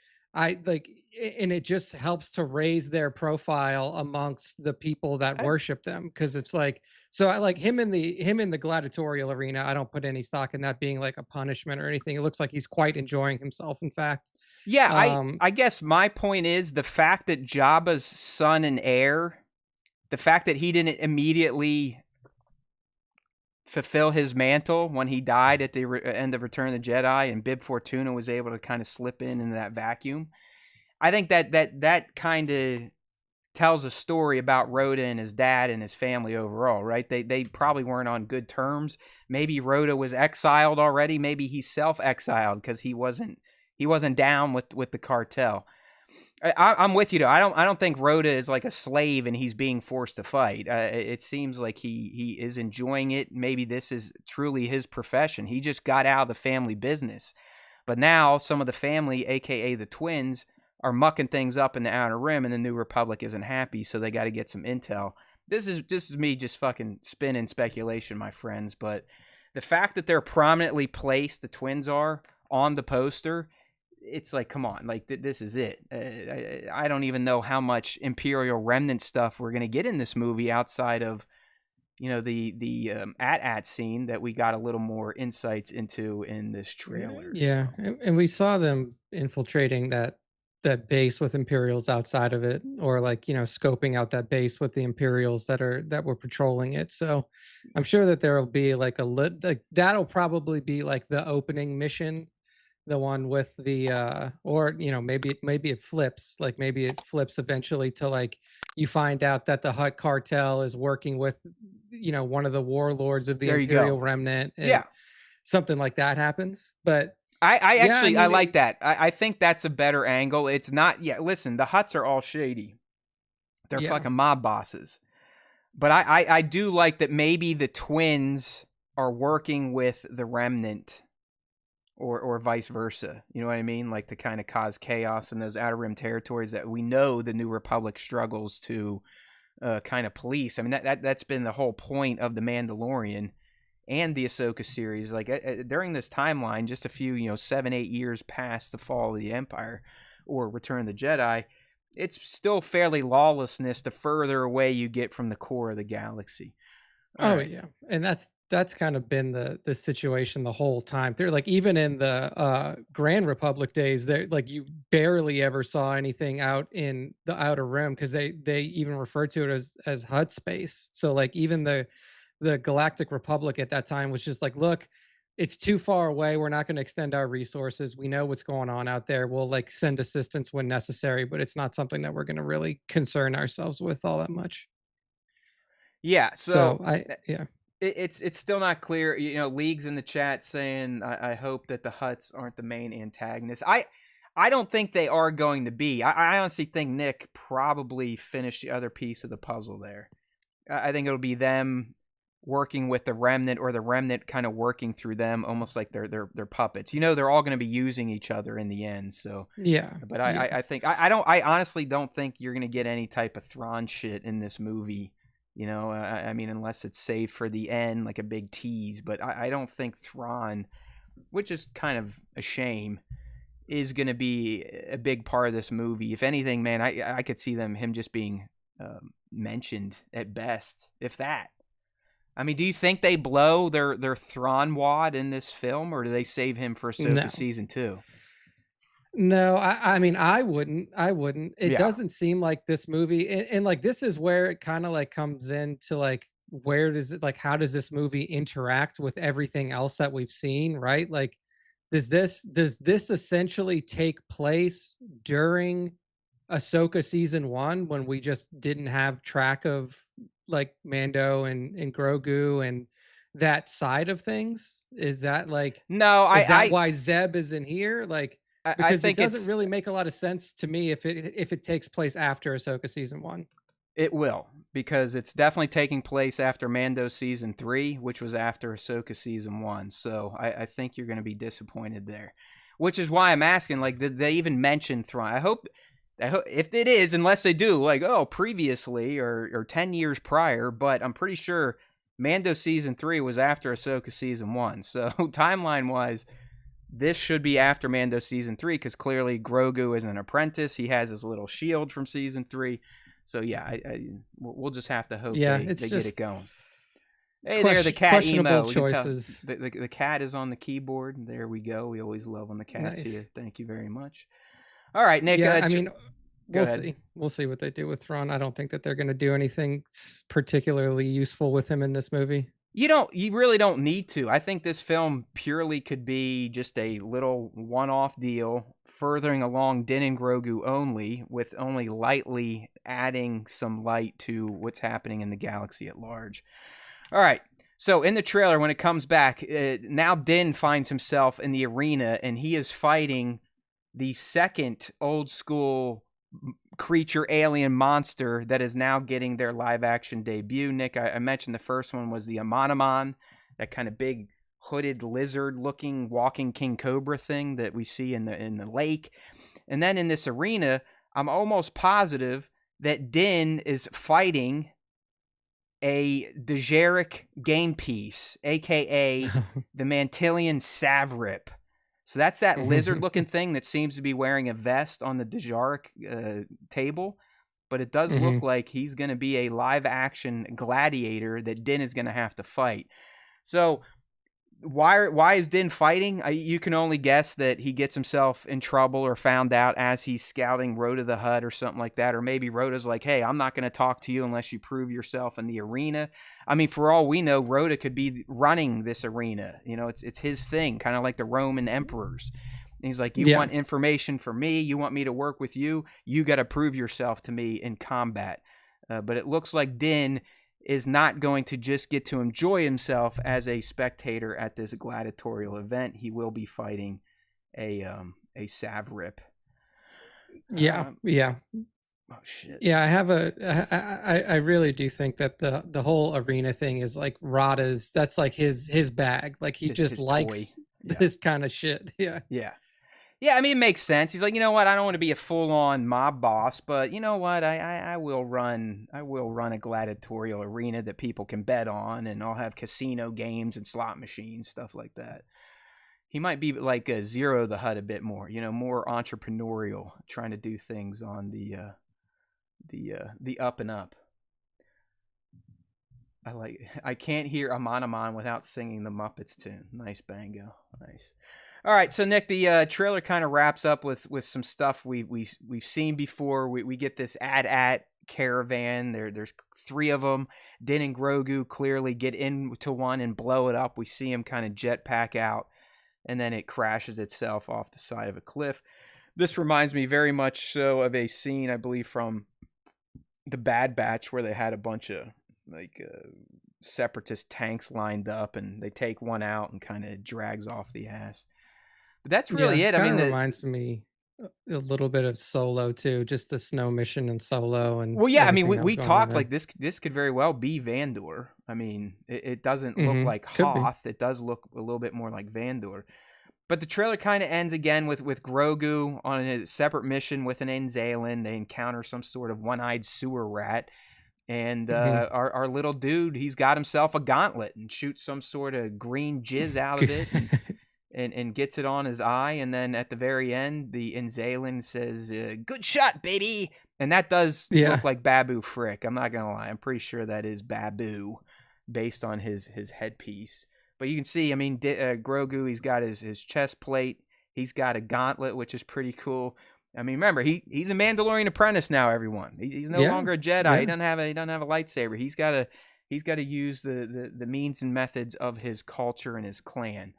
and it just helps to raise their profile amongst the people that worship them, because it's like, so I like him in the gladiatorial arena. I don't put any stock in that being like a punishment or anything. It looks like he's quite enjoying himself, in fact. I guess my point is the fact that Jabba's son and heir, the fact that he didn't immediately fulfill his mantle when he died at the end of Return of the Jedi, and Bib Fortuna was able to kind of slip into that vacuum. I think that kind of tells a story about Rhoda and his dad and his family overall, right? They probably weren't on good terms. Maybe Rhoda was exiled already. Maybe he's self-exiled because he wasn't down with the cartel. I'm with you though. I don't think Rhoda is like a slave and he's being forced to fight. It seems like he is enjoying it. Maybe this is truly his profession. He just got out of the family business, but now some of the family, aka the twins, are mucking things up in the Outer Rim, and the New Republic isn't happy, so they got to get some intel. This is me just fucking spinning speculation, my friends. But the fact that they're prominently placed, the twins are on the poster. It's like, come on, like this is it. I don't even know how much Imperial Remnant stuff we're gonna get in this movie outside of, the at scene that we got a little more insights into in this trailer. Yeah, so. and we saw them infiltrating that base with Imperials outside of it, or like scoping out that base with the Imperials that were patrolling it. So I'm sure that there will be like that'll probably be like the opening mission. The one with the or maybe it flips, like maybe it flips eventually to like you find out that the Hutt cartel is working with one of the warlords of the Imperial Remnant, and something like that happens. But I actually like that. I think that's a better angle. It's not listen, the Hutts are all shady. They're fucking mob bosses. But I do like that maybe the twins are working with the Remnant. Or vice versa, you know what I mean? Like to kind of cause chaos in those Outer Rim territories that we know the New Republic struggles to kind of police. I mean, that's been the whole point of the Mandalorian and the Ahsoka series. Like during this timeline, just a few 7-8 years past the fall of the Empire or Return of the Jedi, it's still fairly lawlessness the further away you get from the core of the galaxy. Yeah, and that's kind of been the situation the whole time. They're like, even in the Grand Republic days, they're like, you barely ever saw anything out in the Outer Rim, because they even refer to it as Hutt space. So like even the Galactic Republic at that time was just like, look, it's too far away. We're not going to extend our resources. We know what's going on out there. We'll like send assistance when necessary, but it's not something that we're going to really concern ourselves with all that much. Yeah. So yeah. It's still not clear. League's in the chat saying, I hope that the Hutts aren't the main antagonists. I don't think they are going to be. I honestly think Nick probably finished the other piece of the puzzle there. I think it'll be them working with the Remnant, or the Remnant kind of working through them, almost like they're puppets. They're all going to be using each other in the end. So yeah. But I think I honestly don't think you're going to get any type of Thrawn shit in this movie. I mean, unless it's saved for the end, like a big tease. But I don't think Thrawn, which is kind of a shame, is going to be a big part of this movie. If anything, man, I could see him just being mentioned at best, if that. I mean, do you think they blow their Thrawn wad in this film, or do they save him for Ahsoka season 2? No, I mean, I wouldn't. It doesn't seem like this movie, and like this is where it kind of like comes into like, where does it, like, how does this movie interact with everything else that we've seen, right? Like, does this essentially take place during Ahsoka season 1, when we just didn't have track of like Mando and Grogu and that side of things? Is that like, no? Is that why Zeb is in here? Like, because I think it doesn't really make a lot of sense to me if it takes place after Ahsoka season 1. It will, because it's definitely taking place after Mando season 3, which was after Ahsoka season 1. So I think you're going to be disappointed there, which is why I'm asking, like, did they even mention Thrawn? I hope if it is, unless they do, like, previously or 10 years prior, but I'm pretty sure Mando season 3 was after Ahsoka season 1. So timeline wise, this should be after Mando season 3, because clearly Grogu is an apprentice. He has his little shield from season 3. So yeah, we'll just have to hope they get it going. Hey, there, the cat emo. Choices. The cat is on the keyboard. There we go. We always love when the cat's Nice. here. Thank you very much. All right, Nick. Yeah, I mean, we'll see. We'll see what they do with Thrawn. I don't think that they're going to do anything particularly useful with him in this movie. You really don't need to. I think this film purely could be just a little one-off deal, furthering along Din and Grogu only, with only lightly adding some light to what's happening in the galaxy at large. All right. So in the trailer, when it comes back, now Din finds himself in the arena, and he is fighting the second old school creature alien monster that is now getting their live action debut. Nick, I mentioned the first one was the Amanaman, that kind of big hooded lizard looking walking king cobra thing that we see in the lake. And then in this arena, I'm almost positive that Din is fighting a Dejeric game piece, aka the Mantilian Savrip. So that's that lizard-looking thing that seems to be wearing a vest on the Dejaric table. But it does look like he's going to be a live-action gladiator that Din is going to have to fight. So why is Din fighting? You can only guess that he gets himself in trouble or found out as he's scouting Rhoda the Hutt or something like that. Or maybe Rhoda's like, hey, I'm not going to talk to you unless you prove yourself in the arena. I mean, for all we know, Rhoda could be running this arena. You know, it's his thing, kind of like the Roman emperors. And he's like, you want information from me? You want me to work with you? You got to prove yourself to me in combat. But it looks like Din is not going to just get to enjoy himself as a spectator at this gladiatorial event. He will be fighting a Savrip. Yeah. Oh shit. Yeah, I really do think that the whole arena thing is like Rada's. That's like his bag. Like he just likes this kind of shit. Yeah. Yeah, I mean, it makes sense. He's like, you know what? I don't want to be a full-on mob boss, but you know what? I will run a gladiatorial arena that people can bet on, and I'll have casino games and slot machines, stuff like that. He might be like a Zero the Hutt a bit more, you know, more entrepreneurial, trying to do things on the up and up. I can't hear Amanaman without singing the Muppets tune. Nice bango. Nice. All right, so Nick, the trailer kind of wraps up with some stuff we've seen before. We get this AT-AT caravan. There's 3 of them. Din and Grogu clearly get into one and blow it up. We see him kind of jetpack out, and then it crashes itself off the side of a cliff. This reminds me very much so of a scene, I believe, from the Bad Batch, where they had a bunch of separatist tanks lined up, and they take one out and kind of drags off the ass. But that's really it. I mean, it reminds me a little bit of Solo too, just the snow mission and Solo. And well, yeah, I mean, we talked like this could very well be Vandor. I mean, it doesn't look like Hoth. It does look a little bit more like Vandor. But the trailer kind of ends again with Grogu on a separate mission with an Anzalin. They encounter some sort of one-eyed sewer rat. And our little dude, he's got himself a gauntlet and shoots some sort of green jizz out of it and gets it on his eye. And then at the very end, the Anzalin says, good shot, baby. And that does look like Babu Frick. I'm not going to lie. I'm pretty sure that is Babu based on his headpiece. But you can see, I mean, Grogu, he's got his chest plate. He's got a gauntlet, which is pretty cool. I mean, remember, he's a Mandalorian apprentice now, everyone. He's no longer a Jedi. Yeah. He doesn't have a lightsaber. He's got to use the means and methods of his culture and his clan.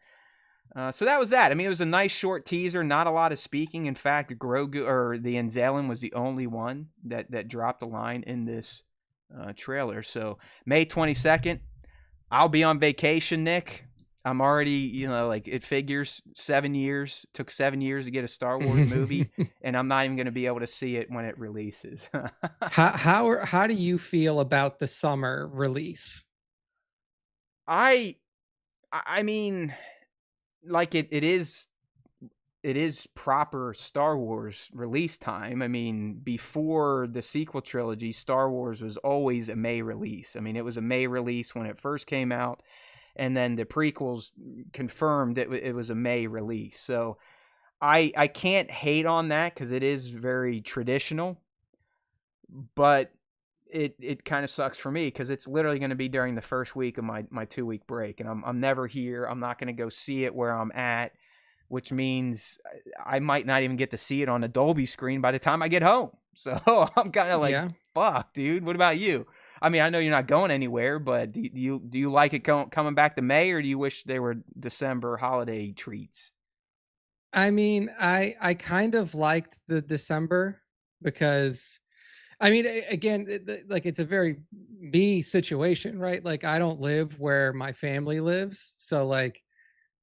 So that was that. I mean, it was a nice short teaser, not a lot of speaking. In fact, Grogu or the Anzalin was the only one that dropped a line in this trailer. So May 22nd, I'll be on vacation, Nick. I'm already, it figures 7 years. Took 7 years to get a Star Wars movie, and I'm not even going to be able to see it when it releases. How do you feel about the summer release? I mean, like it is proper Star Wars release time. I mean, before the sequel trilogy, Star Wars was always a May release. I mean, it was a May release when it first came out. And then the prequels confirmed it was a May release. So I can't hate on that because it is very traditional. But it kind of sucks for me because it's literally going to be during the first week of my 2-week break. And I'm never here. I'm not going to go see it where I'm at, which means I might not even get to see it on a Dolby screen by the time I get home. So I'm kind of like, fuck, dude. What about you? I mean, I know you're not going anywhere, but do you like it coming back to May, or do you wish they were December holiday treats? I mean, I kind of liked the December because I mean, again, like it's a very me situation, right? Like I don't live where my family lives, so like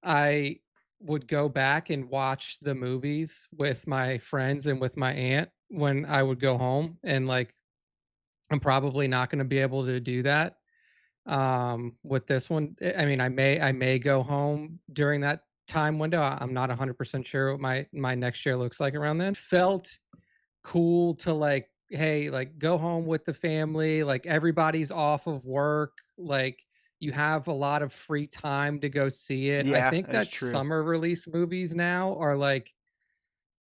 I would go back and watch the movies with my friends and with my aunt when I would go home, and like I'm probably not going to be able to do that with this one. I mean, I may go home during that time window. I'm not 100% sure what my next year looks like around then. Felt cool to like, hey, like go home with the family, like everybody's off of work, like you have a lot of free time to go see it. I Yeah, think that's that true. summer release movies now are like,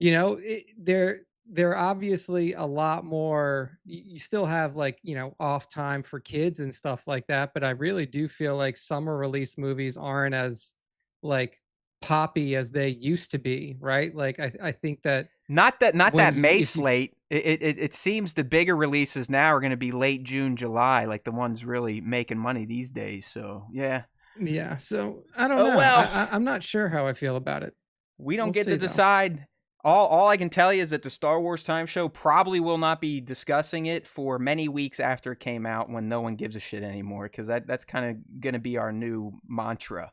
they're obviously a lot more. You still have like, off time for kids and stuff like that, but I really do feel like summer release movies aren't as like poppy as they used to be, right? Like I think that when Not that you May if you slate. It seems the bigger releases now are going to be late June, July, like the ones really making money these days. So yeah. Yeah, so I don't Oh know. well, I'm not sure how I feel about it. we don't We'll get to see though. decide. All I can tell you is that the Star Wars Time Show probably will not be discussing it for many weeks after it came out, when no one gives a shit anymore, because that's kind of going to be our new mantra.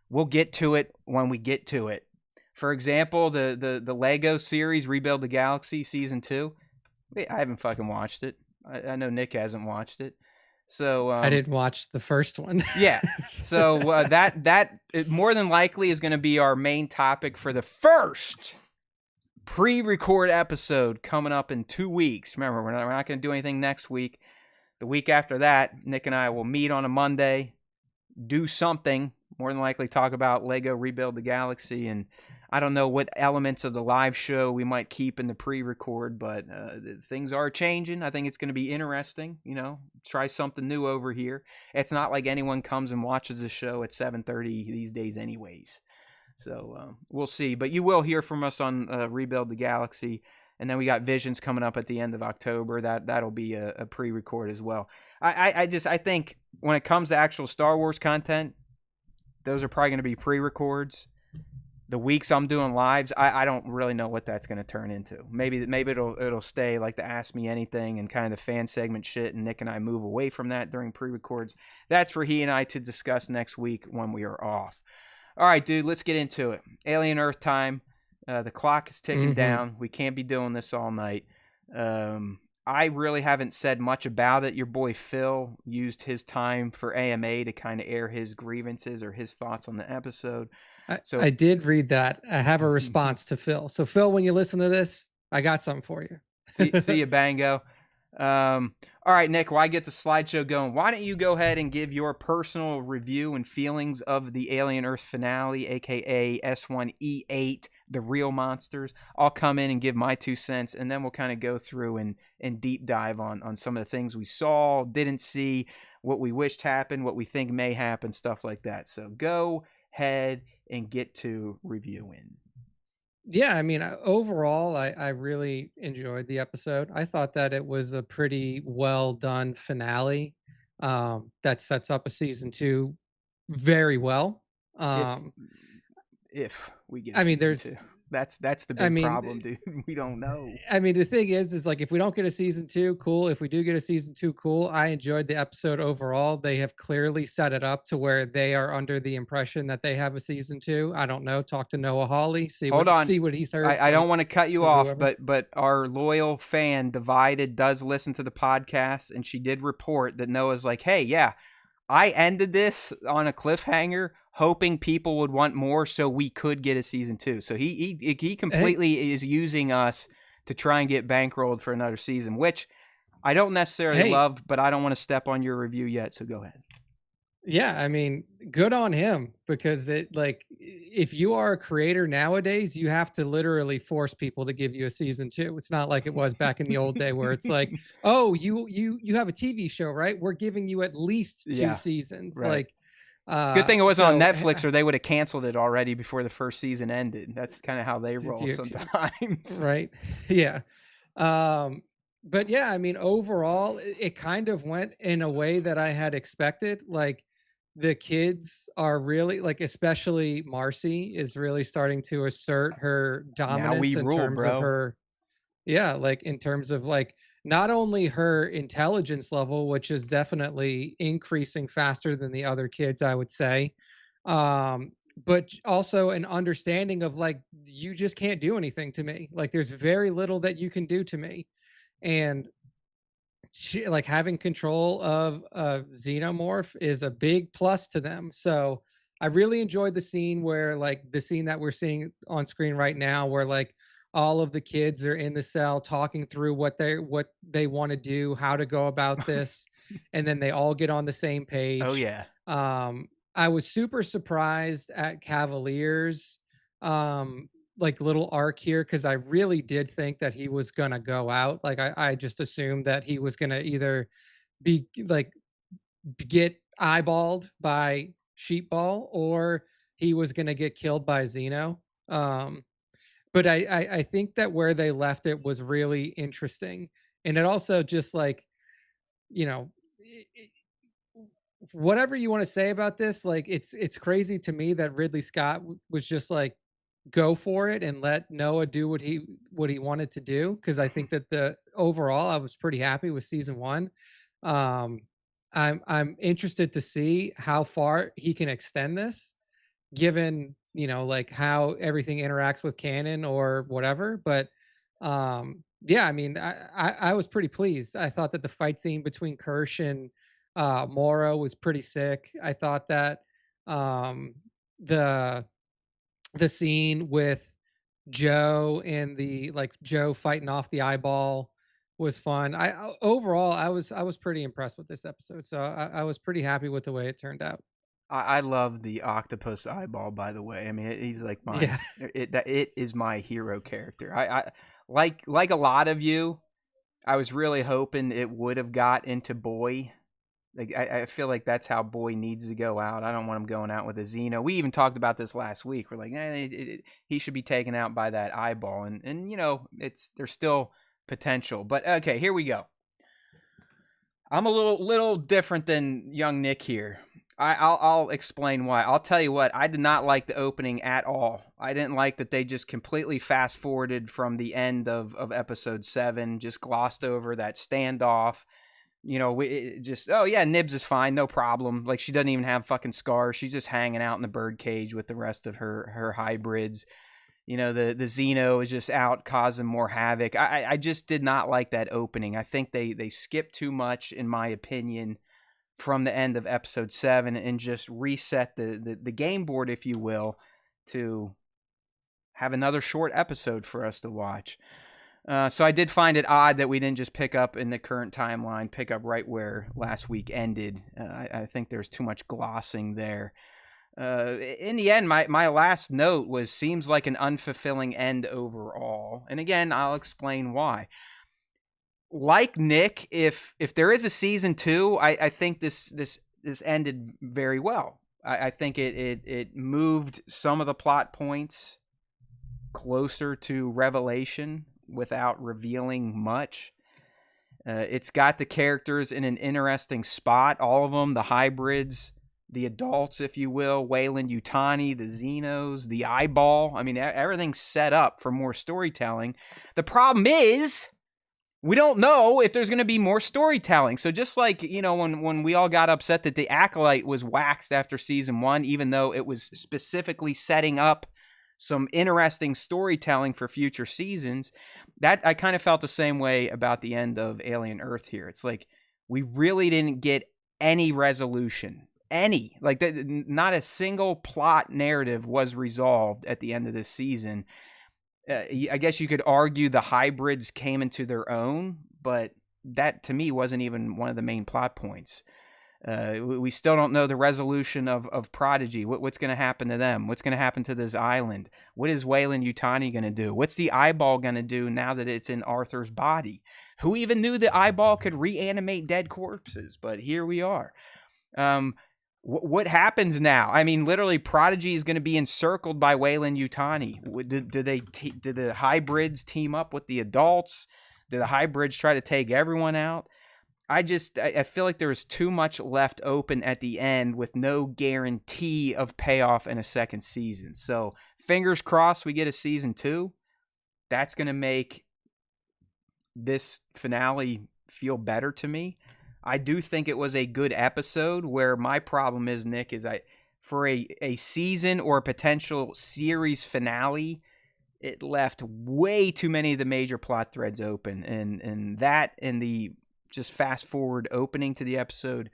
We'll get to it when we get to it. For example, the Lego series Rebuild the Galaxy season 2. Wait, I haven't fucking watched it. I know Nick hasn't watched it. So I didn't watch the first one. yeah. So that it more than likely is going to be our main topic for the first pre-record episode coming up in 2 weeks. Remember, we're not going to do anything next week. The week after that, Nick and I will meet on a Monday, do something, more than likely talk about Lego Rebuild the Galaxy, and I don't know what elements of the live show we might keep in the pre-record, but things are changing. I think it's going to be interesting, try something new over here. It's not like anyone comes and watches the show at 7:30 these days anyways. So we'll see. But you will hear from us on Rebuild the Galaxy. And then we got Visions coming up at the end of October. That'll be a pre-record as well. I think when it comes to actual Star Wars content, those are probably going to be pre-records. The weeks I'm doing lives, I don't really know what that's going to turn into. Maybe it'll stay like the Ask Me Anything and kind of the fan segment shit, and Nick and I move away from that during pre-records. That's for he and I to discuss next week when we are off. All right, dude, let's get into it. Alien Earth time. The clock is ticking down. We can't be doing this all night. I really haven't said much about it. Your boy Phil used his time for AMA to kind of air his grievances or his thoughts on the episode. I did read that. I have a response to Phil. So Phil, when you listen to this, I got something for you. see you, Bango. All right, Nick, while I get the slideshow going, why don't you go ahead and give your personal review and feelings of the Alien Earth finale, aka S1E8, the real monsters. I'll come in and give my 2 cents, and then we'll kind of go through and deep dive on some of the things we saw, didn't see, what we wished happened, what we think may happen, stuff like that. So go ahead and get to reviewing. Yeah, I mean, overall, I really enjoyed the episode. I thought that it was a pretty well done finale that sets up a season 2 very well. If we get a I mean, season 2. That's the big problem, dude. We don't know. I mean, the thing is like if we don't get a season 2, cool. If we do get a season 2, cool. I enjoyed the episode overall. They have clearly set it up to where they are under the impression that they have a season 2. I don't know. Talk to Noah Hawley. See what he's heard. I don't want to cut you off, but our loyal fan Divided does listen to the podcast, and she did report that Noah's like, hey, yeah, I ended this on a cliffhanger, hoping people would want more, so we could get a season 2. So he completely is using us to try and get bankrolled for another season, which I don't necessarily love, but I don't want to step on your review yet. So go ahead. Yeah, I mean, good on him, because if you are a creator nowadays, you have to literally force people to give you a season 2. It's not like it was back in the old day where it's like, oh, you have a TV show, right? We're giving you at least 2 seasons. Right. Like, it's a good thing it wasn't on Netflix, or they would have canceled it already before the first season ended. That's kind of how they roll sometimes. Right. Yeah. but yeah, I mean, overall, it kind of went in a way that I had expected. Like the kids are really like, especially Marcy is really starting to assert her Now we dominance in rule, terms of bro. her, yeah, like in terms of like not only her intelligence level, which is definitely increasing faster than the other kids, I would say, but also an understanding of like, you just can't do anything to me. Like, there's very little that you can do to me. And she, like, having control of a xenomorph is a big plus to them. So I really enjoyed the scene where, like, the scene that we're seeing on screen right now, where like all of the kids are in the cell talking through what they want to do, how to go about this, and then they all get on the same Oh page. yeah. I was super surprised at Cavalier's like little arc here, because I really did think that he was gonna go out. Like I just assumed that he was gonna either be like get eyeballed by Sheepball, or he was gonna get killed by Xeno. Um, but I think that where they left it was really interesting, and it also just like, you know, whatever you want to say about this, like it's crazy to me that Ridley Scott was just like, go for it and let Noah do what he wanted to do, because I think that the overall I was pretty happy with season 1. Um I'm interested to see how far he can extend this, given, like how everything interacts with canon or whatever. But yeah, I mean, I was pretty pleased. I thought that the fight scene between Kirsch and Moro was pretty sick. I thought that um the the scene with Joe and the like Joe fighting off the eyeball was fun. Overall I was pretty impressed with this episode. So I was pretty happy with the way it turned out. I love the octopus eyeball. By the way, I mean he's like my Yeah. it is my hero character. I like a lot of you. I was really hoping it would have got into Boy. Like I feel like that's how Boy needs to go out. I don't want him going out with a Xeno. We even talked about this last week. We're like, he should be taken out by that eyeball, and there's still potential. But okay, here we go. I'm a little different than young Nick here. I'll explain why. I'll tell you what. I did not like the opening at all. I didn't like that they just completely fast forwarded from the end of episode 7, just glossed over that standoff. Oh yeah, Nibs is fine, no problem. Like, she doesn't even have fucking scars. She's just hanging out in the bird cage with the rest of her hybrids. The Xeno is just out causing more havoc. I just did not like that opening. I think they skipped too much, in my opinion, from the end of episode 7, and just reset the game board, if you will, to have another short episode for us to watch. So I did find it odd that we didn't just pick up in the current timeline, pick up right where last week ended. I think there's too much glossing there. In the end, my last note was, seems like an unfulfilling end overall. And again, I'll explain why. Like Nick, if there is a season 2, I think this ended very well. I think it moved some of the plot points closer to revelation without revealing much. It's got the characters in an interesting spot, all of them, the hybrids, the adults, if you will, Weyland-Yutani, the Xenos, the eyeball. I mean, everything's set up for more storytelling. The problem is, we don't know if there's going to be more storytelling. So just like, when we all got upset that the Acolyte was waxed after season 1, even though it was specifically setting up some interesting storytelling for future seasons, that I kind of felt the same way about the end of Alien Earth here. It's like, we really didn't get any resolution. Not a single plot narrative was resolved at the end of this season. I guess you could argue the hybrids came into their own, but that to me wasn't even one of the main plot points. We still don't know the resolution of Prodigy. What's going to happen to them? What's going to happen to this island? What is Weyland-Yutani going to do? What's the eyeball going to do now that it's in Arthur's body? Who even knew the eyeball could reanimate dead corpses? But here we are. What happens now? I mean, literally, Prodigy is going to be encircled by Weyland-Yutani. Do the hybrids team up with the adults? Did the hybrids try to take everyone out? I feel like there was too much left open at the end with no guarantee of payoff in a second season. So fingers crossed we get a season 2. That's going to make this finale feel better to me. I do think it was a good episode. Where my problem is, Nick, is for a season or a potential series finale, it left way too many of the major plot threads open. And the just fast forward opening to the episode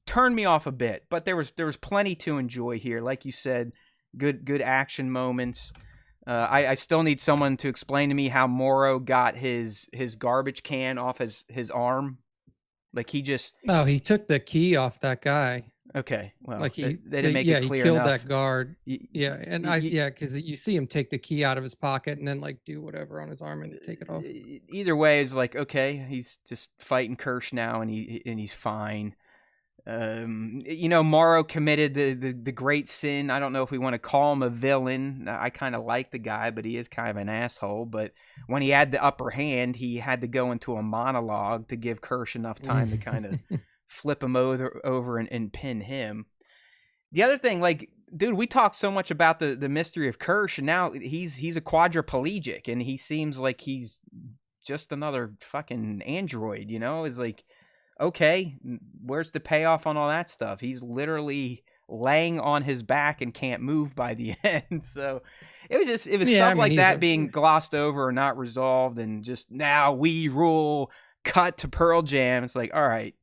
turned me off a bit, but there was plenty to enjoy here. Like you said, good action moments. I still need someone to explain to me how Moro got his garbage can off his arm. Like he took the key off that guy. Okay, well, like they didn't make it clear he killed enough. That guard. Because you see him take the key out of his pocket and then like do whatever on his arm and take it off. Either way, it's like, okay, he's just fighting Kirsch now, and he's fine. Moro committed the great sin. I don't know if we want to call him a villain. I kind of like the guy, but he is kind of an asshole. But when he had the upper hand, he had to go into a monologue to give Kirsch enough time to kind of flip him over and pin him. The other thing, like, dude, we talked so much about the mystery of Kirsch, and now he's a quadriplegic, and he seems like he's just another fucking android, It's like, okay, where's the payoff on all that stuff? He's literally laying on his back and can't move by the end. So it was stuff like that being glossed over or not resolved, and just now we rule, cut to Pearl Jam. It's like, all right,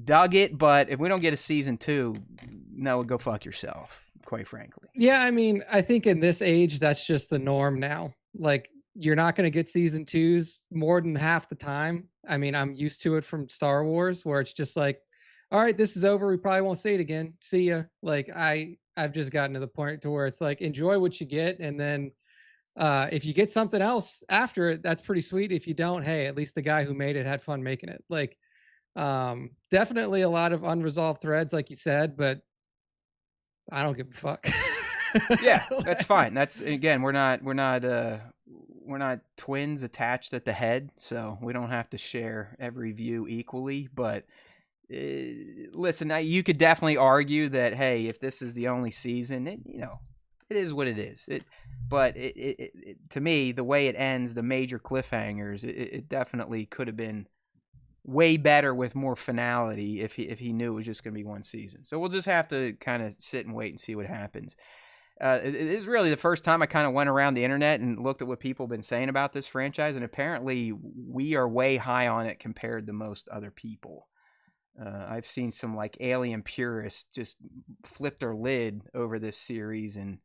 dug it, but if we don't get a season 2, no, go fuck yourself, quite frankly. Yeah, I mean, I think in this age, that's just the norm now. Like, you're not going to get season 2s more than half the time. I mean, I'm used to it from Star Wars, where it's just like, all right, this is over. We probably won't see it again. See ya. Like, I've just gotten to the point to where it's like, enjoy what you get. And then if you get something else after it, that's pretty sweet. If you don't, hey, at least the guy who made it had fun making it. Like, definitely a lot of unresolved threads, like you said, but I don't give a fuck. Yeah, that's fine. That's, again, we're not twins attached at the head, so we don't have to share every view equally. But listen, you could definitely argue that, hey, if this is the only season, it is what it is. But to me, the way it ends, the major cliffhangers, it definitely could have been way better with more finality if he knew it was just going to be one season. So we'll just have to kind of sit and wait and see what happens. It is really the first time I kind of went around the internet and looked at what people have been saying about this franchise, and apparently we are way high on it compared to most other people. I've seen some like alien purists just flip their lid over this series, and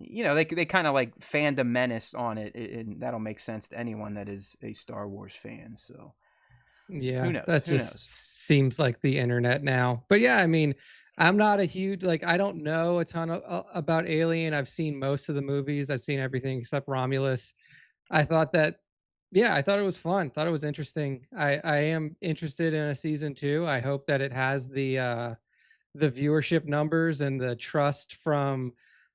they kind of like fandom menace on it, and that'll make sense to anyone that is a Star Wars fan. So yeah, who knows? That just seems like the internet now. But yeah, I mean, I'm not a huge, I don't know a ton about Alien. I've seen most of the movies. I've seen everything except Romulus. I thought it was fun. Thought it was interesting. I am interested in a season 2. I hope that it has the viewership numbers and the trust from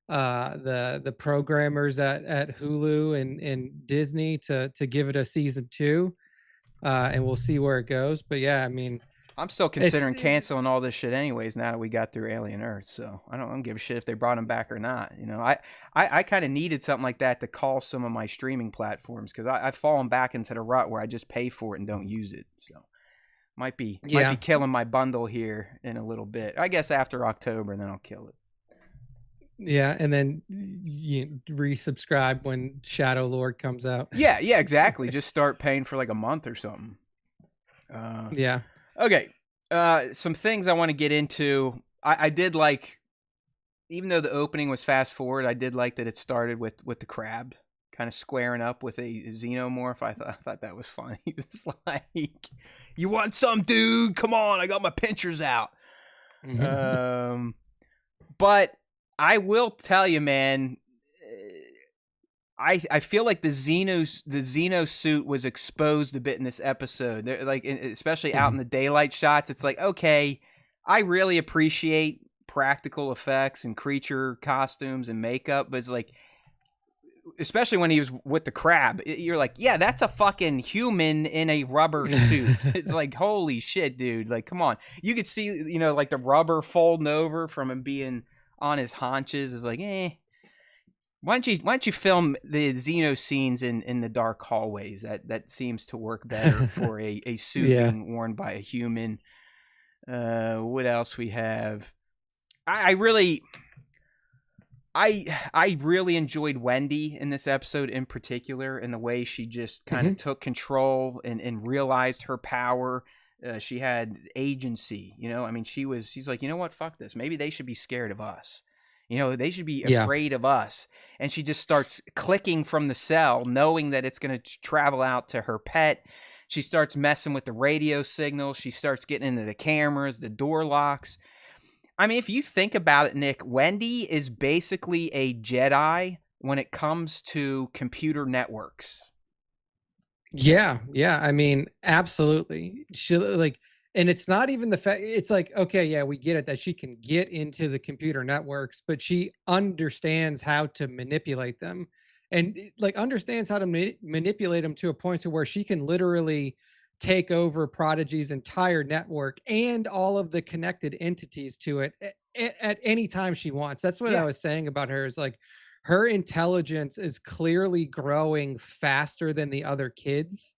the programmers at Hulu and Disney to give it a season 2. And we'll see where it goes. But yeah, I mean, I'm still considering canceling all this shit anyways now that we got through Alien Earth. So I don't give a shit if they brought him back or not. I kind of needed something like that to call some of my streaming platforms, because I've fallen back into the rut where I just pay for it and don't use it. So might be killing my bundle here in a little bit. I guess after October, and then I'll kill it. Yeah, and then you resubscribe when Shadow Lord comes out. Yeah, exactly. Just start paying for like a month or something. Yeah. Okay. Some things I want to get into. I did like, even though the opening was fast forward, I did like that it started with the crab kind of squaring up with a xenomorph. I thought that was funny. It's like, you want some, dude? Come on, I got my pinchers out. But I will tell you, man, I feel like the Xeno suit was exposed a bit in this episode. They're like, especially out in the daylight shots, it's like, okay, I really appreciate practical effects and creature costumes and makeup, but it's like, especially when he was with the crab, you're like, yeah, that's a fucking human in a rubber suit. It's like, holy shit, dude. Like, come on. You could see, like the rubber folding over from him being on his haunches. Is like, why don't you film the Xeno scenes in the dark hallways? That seems to work better for a suit being worn by a human. What else we have? I really enjoyed Wendy in this episode in particular, in the way she just kind of took control and realized her power. She had agency, I mean, she's like, you know what? Fuck this. Maybe they should be scared of us. They should be afraid of us. And she just starts clicking from the cell, knowing that it's going to travel out to her pet. She starts messing with the radio signal. She starts getting into the cameras, the door locks. I mean, if you think about it, Nick, Wendy is basically a Jedi when it comes to computer networks. Yeah. I mean, absolutely. She and it's not even the fact. It's like, okay, yeah, we get it that she can get into the computer networks, but she understands how to manipulate them, and understands how to manipulate them to a point to where she can literally take over Prodigy's entire network and all of the connected entities to it at any time she wants. That's what I was saying about her, is like her intelligence is clearly growing faster than the other kids.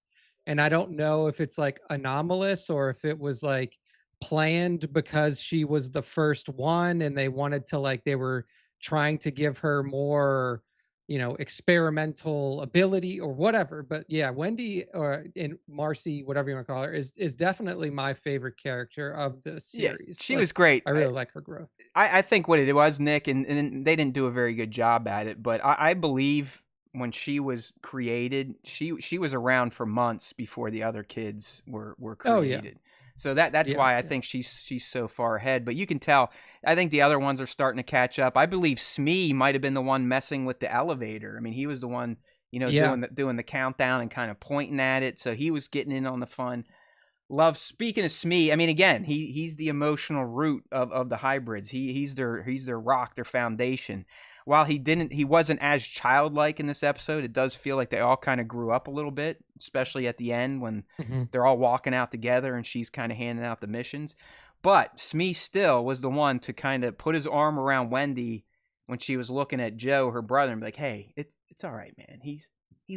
And I don't know if it's like anomalous or if it was like planned because she was the first one and they wanted to they were trying to give her more experimental ability or whatever. But yeah, Wendy or in Marcy, whatever you want to call her, is definitely my favorite character of the series. She was great. I really like her growth. I think what it was, Nick, and they didn't do a very good job at it, but I believe when she was created, she was around for months before the other kids were created. So that's why I think she's so far ahead. But you can tell, I think the other ones are starting to catch up. I believe Smee might have been the one messing with the elevator. I mean, he was the one, doing the countdown and kind of pointing at it. So he was getting in on the fun. Speaking of Smee, I mean, again, he's the emotional root of the hybrids. He's their rock, their foundation. While he wasn't as childlike in this episode, it does feel like they all kind of grew up a little bit, especially at the end when they're all walking out together and she's kind of handing out the missions. But Smee still was the one to kind of put his arm around Wendy when she was looking at Joe, her brother, and be like, "Hey, it's all right, man. He's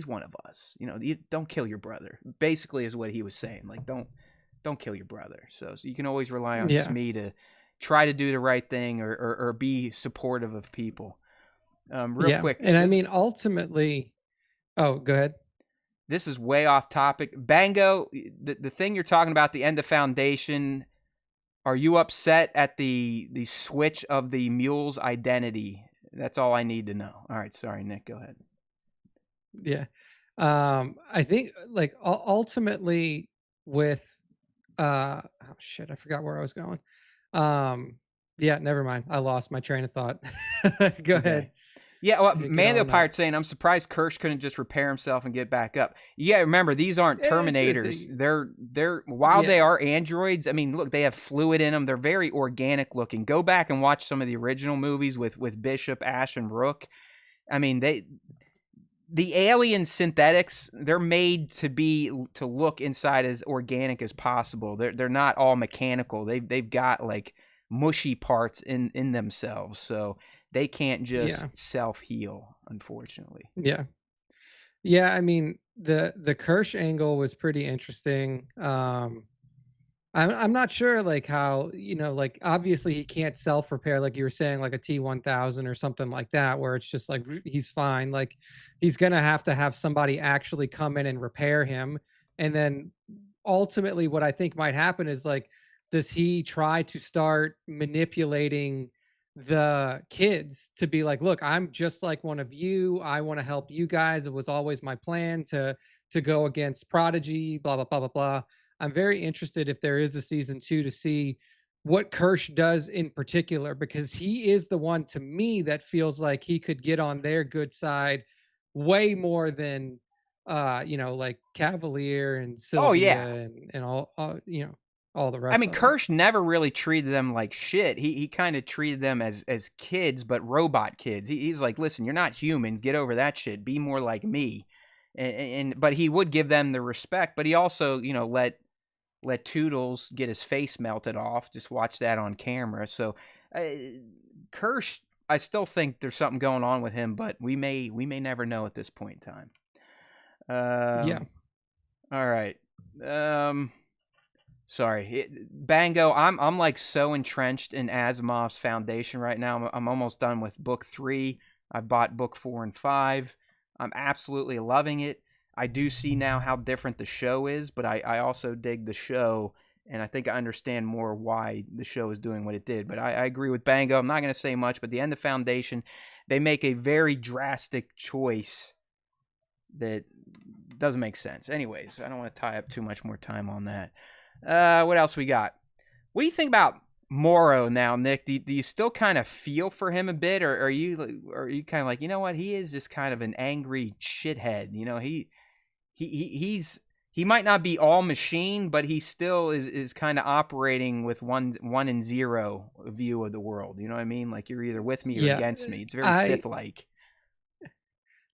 one of us. You don't kill your brother." Basically, is what he was saying. Like, don't kill your brother. So you can always rely on Smee to try to do the right thing or be supportive of people. Real quick. And I mean, ultimately, go ahead. This is way off topic. Bango, the thing you're talking about, the end of Foundation, are you upset at the switch of the mule's identity? That's all I need to know. All right. Sorry, Nick, go ahead. Yeah. I think ultimately with, oh shit, I forgot where I was going. Yeah, never mind. I lost my train of thought. Go ahead. Yeah, well, Mando Pirate saying, I'm surprised Kirsch couldn't just repair himself and get back up. Yeah, remember, these aren't Terminators. They're while they are androids, I mean, look, they have fluid in them. They're very organic looking. Go back and watch some of the original movies with Bishop, Ash, and Rook. I mean, the alien synthetics, they're made to look inside as organic as possible. They're not all mechanical. They've got like mushy parts in themselves. So they can't just self-heal, unfortunately. Yeah. I mean, the Kirsch angle was pretty interesting. I'm not sure how, obviously he can't self-repair, like you were saying, like a T-1000 or something like that, where it's just like he's fine. Like he's gonna have to have somebody actually come in and repair him. And then ultimately what I think might happen is does he try to start manipulating the kids to be like, look, I'm just like one of you. I want to help you guys. It was always my plan to go against Prodigy, blah, blah, blah, blah, blah. I'm very interested if there is a season 2 to see what Kirsch does in particular, because he is the one to me that feels like he could get on their good side way more than, like Cavalier and Sylvia and all. all the I rest mean, of them. Kirsch never really treated them like shit. He kind of treated them as kids, but robot kids. He's like, listen, you're not humans. Get over that shit. Be more like me. And but he would give them the respect. But he also, let Toodles get his face melted off. Just watch that on camera. So Kirsch, I still think there's something going on with him, but we may never know at this point in time. Yeah. All right. Sorry, Bango. I'm like so entrenched in Asimov's foundation right now. I'm almost done with book 3. I bought book 4 and 5. I'm absolutely loving it. I do see now how different the show is, but I also dig the show, and I think I understand more why the show is doing what it did. But I agree with Bango. I'm not going to say much, but the end of Foundation, they make a very drastic choice that doesn't make sense. Anyways, I don't want to tie up too much more time on that. What else we got? What do you think about Morrow now, Nick? Do you still kind of feel for him a bit, or are you kind of like, you know what, he is just kind of an angry shithead? He might not be all machine, but he still is kind of operating with one and zero view of the world. You know what I mean? Like, you're either with me or against me. It's very Sith-like.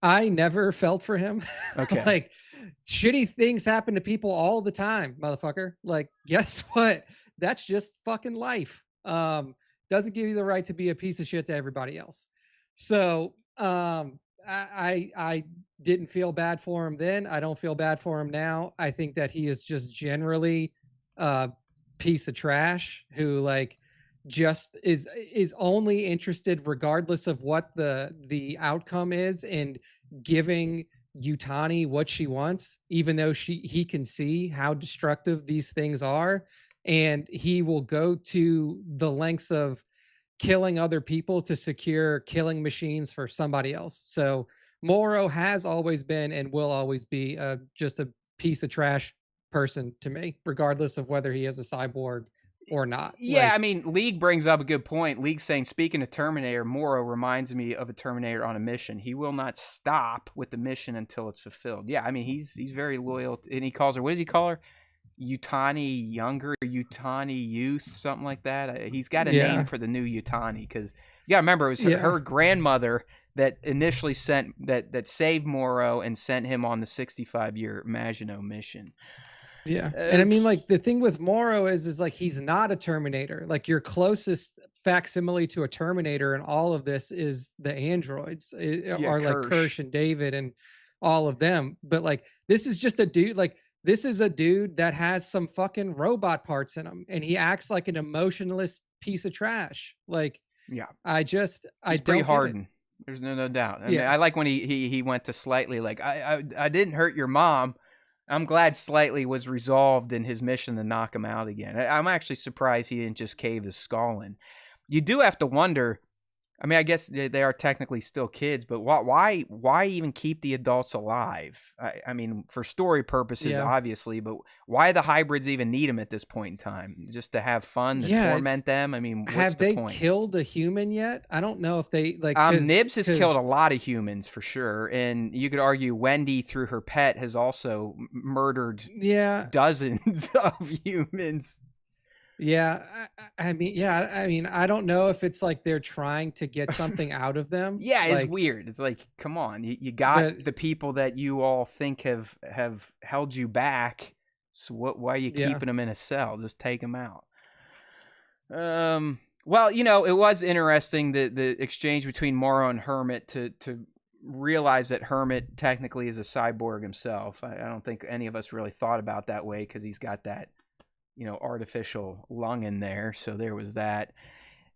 I never felt for him. Okay. Like, shitty things happen to people all the time, motherfucker. Like, guess what? That's just fucking life. Doesn't give you the right to be a piece of shit to everybody else. So, I didn't feel bad for him then. I don't feel bad for him now. I think that he is just generally a piece of trash who, like, just is only interested, regardless of what the outcome is, and giving Yutani what she wants, even though he can see how destructive these things are, and he will go to the lengths of killing other people to secure killing machines for somebody else. So Morrow has always been and will always be just a piece of trash person to me, regardless of whether he is a cyborg or not. Yeah, Like, I mean, League brings up a good point. League saying, speaking of Terminator, Morrow reminds me of a Terminator on a mission. He will not stop with the mission until it's fulfilled. Yeah, I mean, he's very loyal, and he calls her, what does he call her? Yutani Younger, Yutani Youth, something like that. He's got a name for the new Yutani, because you gotta remember, it was her grandmother that initially that saved Morrow and sent him on the 65-year Maginot mission. Yeah. And I mean, like, the thing with Morrow is like, he's not a Terminator. Like, your closest facsimile to a Terminator in all of this is the androids, are like Kirsch and David and all of them. But like, this is just a dude. Like, this is a dude that has some fucking robot parts in him, and he acts like an emotionless piece of trash. Like, yeah, he's pretty hardened. There's no doubt. I mean, I like when he went to Slightly, like, I didn't hurt your mom. I'm glad Slightly was resolved in his mission to knock him out again. I'm actually surprised he didn't just cave his skull in. You do have to wonder, I mean, I guess they are technically still kids, but why even keep the adults alive? I mean, for story purposes, obviously, but why the hybrids even need them at this point in time? Just to have fun, to torment them? I mean, what's the point? Have they killed a human yet? I don't know if they, like... Nibs has killed a lot of humans, for sure, and you could argue Wendy, through her pet, has also murdered dozens of humans. Yeah, I mean, I don't know if it's like they're trying to get something out of them. Yeah, it's weird. It's like, come on, you got the people that you all think have held you back. So why are you keeping them in a cell? Just take them out. Well, it was interesting, the exchange between Morrow and Hermit to realize that Hermit technically is a cyborg himself. I don't think any of us really thought about that way, because he's got that artificial lung in there. So there was that.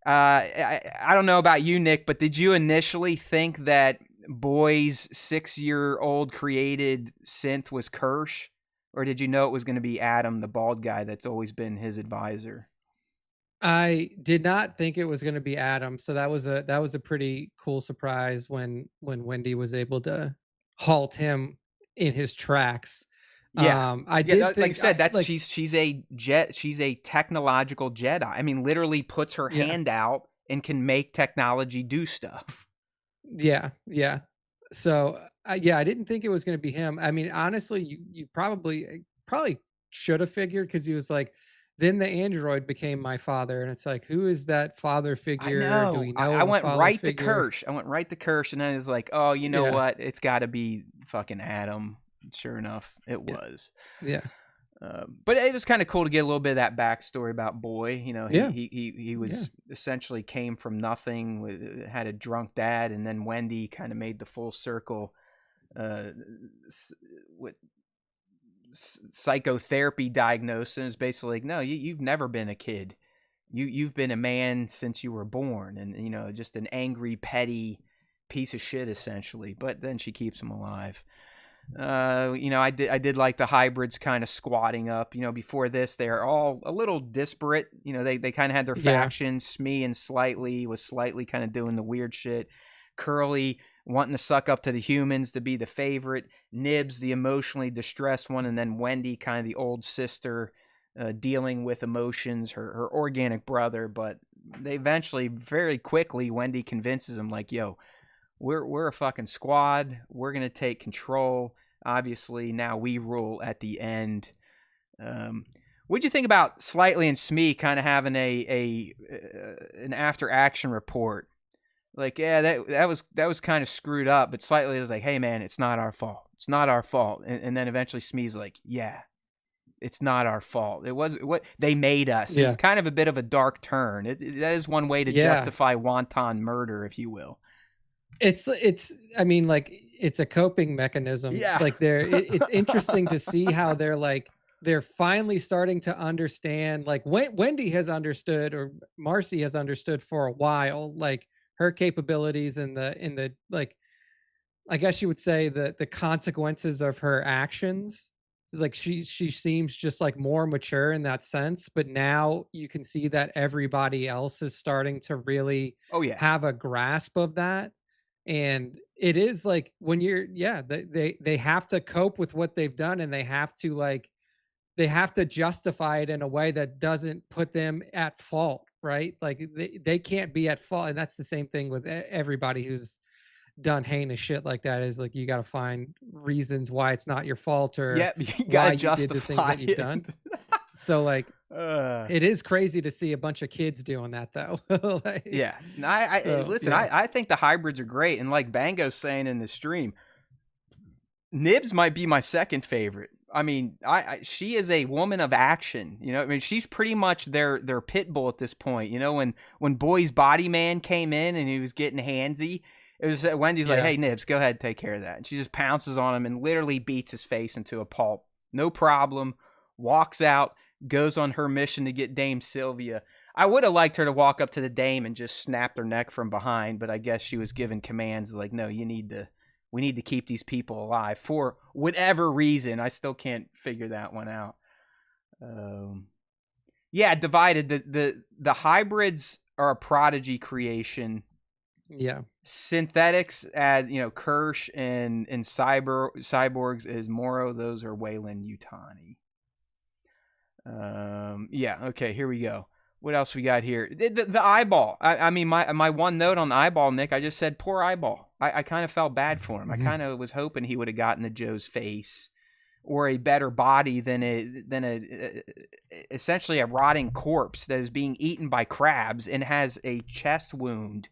I don't know about you, Nick, but did you initially think that Boy's 6-year-old created synth was Kirsch, or did you know it was going to be Adam, the bald guy that's always been his advisor? I did not think it was going to be Adam, so that was a pretty cool surprise when Wendy was able to halt him in his tracks. Yeah, I did think, like I said, she's a technological Jedi. I mean, literally puts her hand out and can make technology do stuff. Yeah. So I didn't think it was going to be him. I mean, honestly, you probably should have figured, because he was like, then the android became my father, and it's like, who is that father I figure? Do know. we I know a went father right to figure? Kirsch. I went right to Kirsch, and then it's like, oh, you know Yeah, what? It's got to be fucking Adam. Sure enough, it yeah, was. yeah, But it was kind of cool to get a little bit of that backstory about Boy. You know, yeah, he yeah, was essentially came from nothing, had a drunk dad, and then Wendy kind of made the full circle uh, with psychotherapy diagnosis. Basically, like, no, you've never been a kid. You've been a man since you were born, and you know, just an angry, petty piece of shit, essentially. But then she keeps him alive. You know, I did like the hybrids kind of squatting up. You know, before this, they're all a little disparate. You know, they kind of had their yeah, factions. Smee and Slightly was slightly kind of doing the weird shit. Curly wanting to suck up to the humans to be the favorite. Nibs, the emotionally distressed one, and then Wendy, kind of the old sister, dealing with emotions. Her organic brother, but they eventually, very quickly, Wendy convinces him like, "Yo, we're a fucking squad. We're gonna take control. Obviously, now we rule at the end." What'd you think about Slightly and Smee kind of having a an after action report? Like, yeah, that was kind of screwed up, but Slightly was like, "Hey, man, it's not our fault. It's not our fault." And then eventually Smee's like, "Yeah, it's not our fault. It was what they made us." yeah, It's kind of a bit of a dark turn. That is one way to yeah. justify wanton murder, if you will. It's I mean, like, it's a coping mechanism. Yeah. Like, it's interesting to see how they're like, they're finally starting to understand, like, Wendy has understood, or Marcy has understood for a while, like, her capabilities and the like, I guess you would say the consequences of her actions. Like, she seems just like more mature in that sense, but now you can see that everybody else is starting to really Oh yeah. have a grasp of that. And it is like, when you're, yeah, they have to cope with what they've done, and they have to, like, they have to justify it in a way that doesn't put them at fault, right? Like, they can't be at fault. And that's the same thing with everybody who's done heinous shit like that, is like, you got to find reasons why it's not your fault, or Yep, you why gotta you did the things justify that you've it. done. So, like, uh, it is crazy to see a bunch of kids doing that though. Like, yeah. No, so listen. yeah, I think the hybrids are great, and like Bango's saying in the stream, Nibs might be my second favorite. I mean, she is a woman of action. You know, I mean, she's pretty much their pit bull at this point. You know, when Boy's body man came in and he was getting handsy, it was Wendy's like, yeah, "Hey, Nibs, go ahead and take care of that." And she just pounces on him and literally beats his face into a pulp. No problem. Walks out, goes on her mission to get Dame Sylvia. I would have liked her to walk up to the Dame and just snap her neck from behind, but I guess she was given commands like, "No, we need to keep these people alive for whatever reason." I still can't figure that one out. Um, yeah, divided. The hybrids are a prodigy creation. yeah, Synthetics, as you know, Kirsch and cyborgs is Moro. Those are Weyland-Yutani. Yeah. Okay. Here we go. What else we got here? The eyeball. I mean, my one note on the eyeball, Nick. I just said poor eyeball. I kind of felt bad for him. I mhm, kind of was hoping he would have gotten to Joe's face, or a better body than a essentially a rotting corpse that is being eaten by crabs and has a chest wound.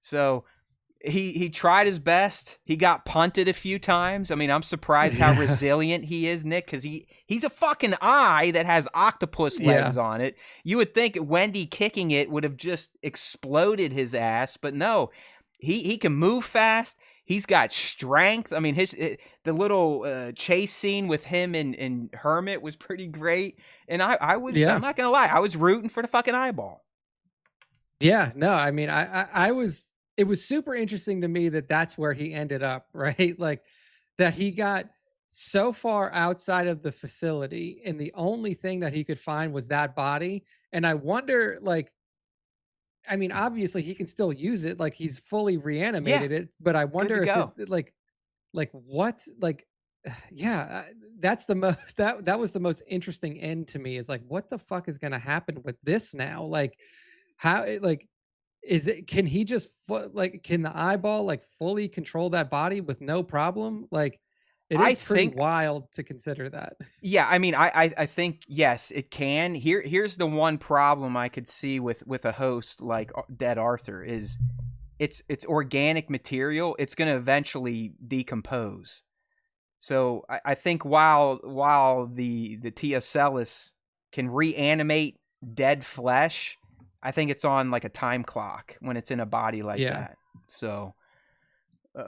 So he tried his best. He got punted a few times. I mean, I'm surprised how yeah, resilient he is, Nick, because he's a fucking eye that has octopus yeah, legs on it. You would think Wendy kicking it would have just exploded his ass, but no. He can move fast. He's got strength. I mean, the little chase scene with him and Hermit was pretty great. And I'm yeah, not gonna lie, I was rooting for the fucking eyeball. yeah. No, I mean, I was. It was super interesting to me that that's where he ended up, right? Like, that he got so far outside of the facility, and the only thing that he could find was that body. And I wonder, like, I mean, obviously he can still use it, like, he's fully Yeah, reanimated it, but I good to wonder if go. like, what, like, yeah, that's the most, that was the most interesting end to me, is like, what the fuck is gonna happen with this now? Like, how like, is it, can he just like, can the eyeball, like, fully control that body with no problem? Like, It I is pretty think, wild to consider that. yeah, I mean, I think yes, it can. Here's the one problem I could see with a host like Dead Arthur is it's organic material. It's going to eventually decompose. So I think while the Teocellus can reanimate dead flesh, I think it's on like a time clock when it's in a body like Yeah. that. So,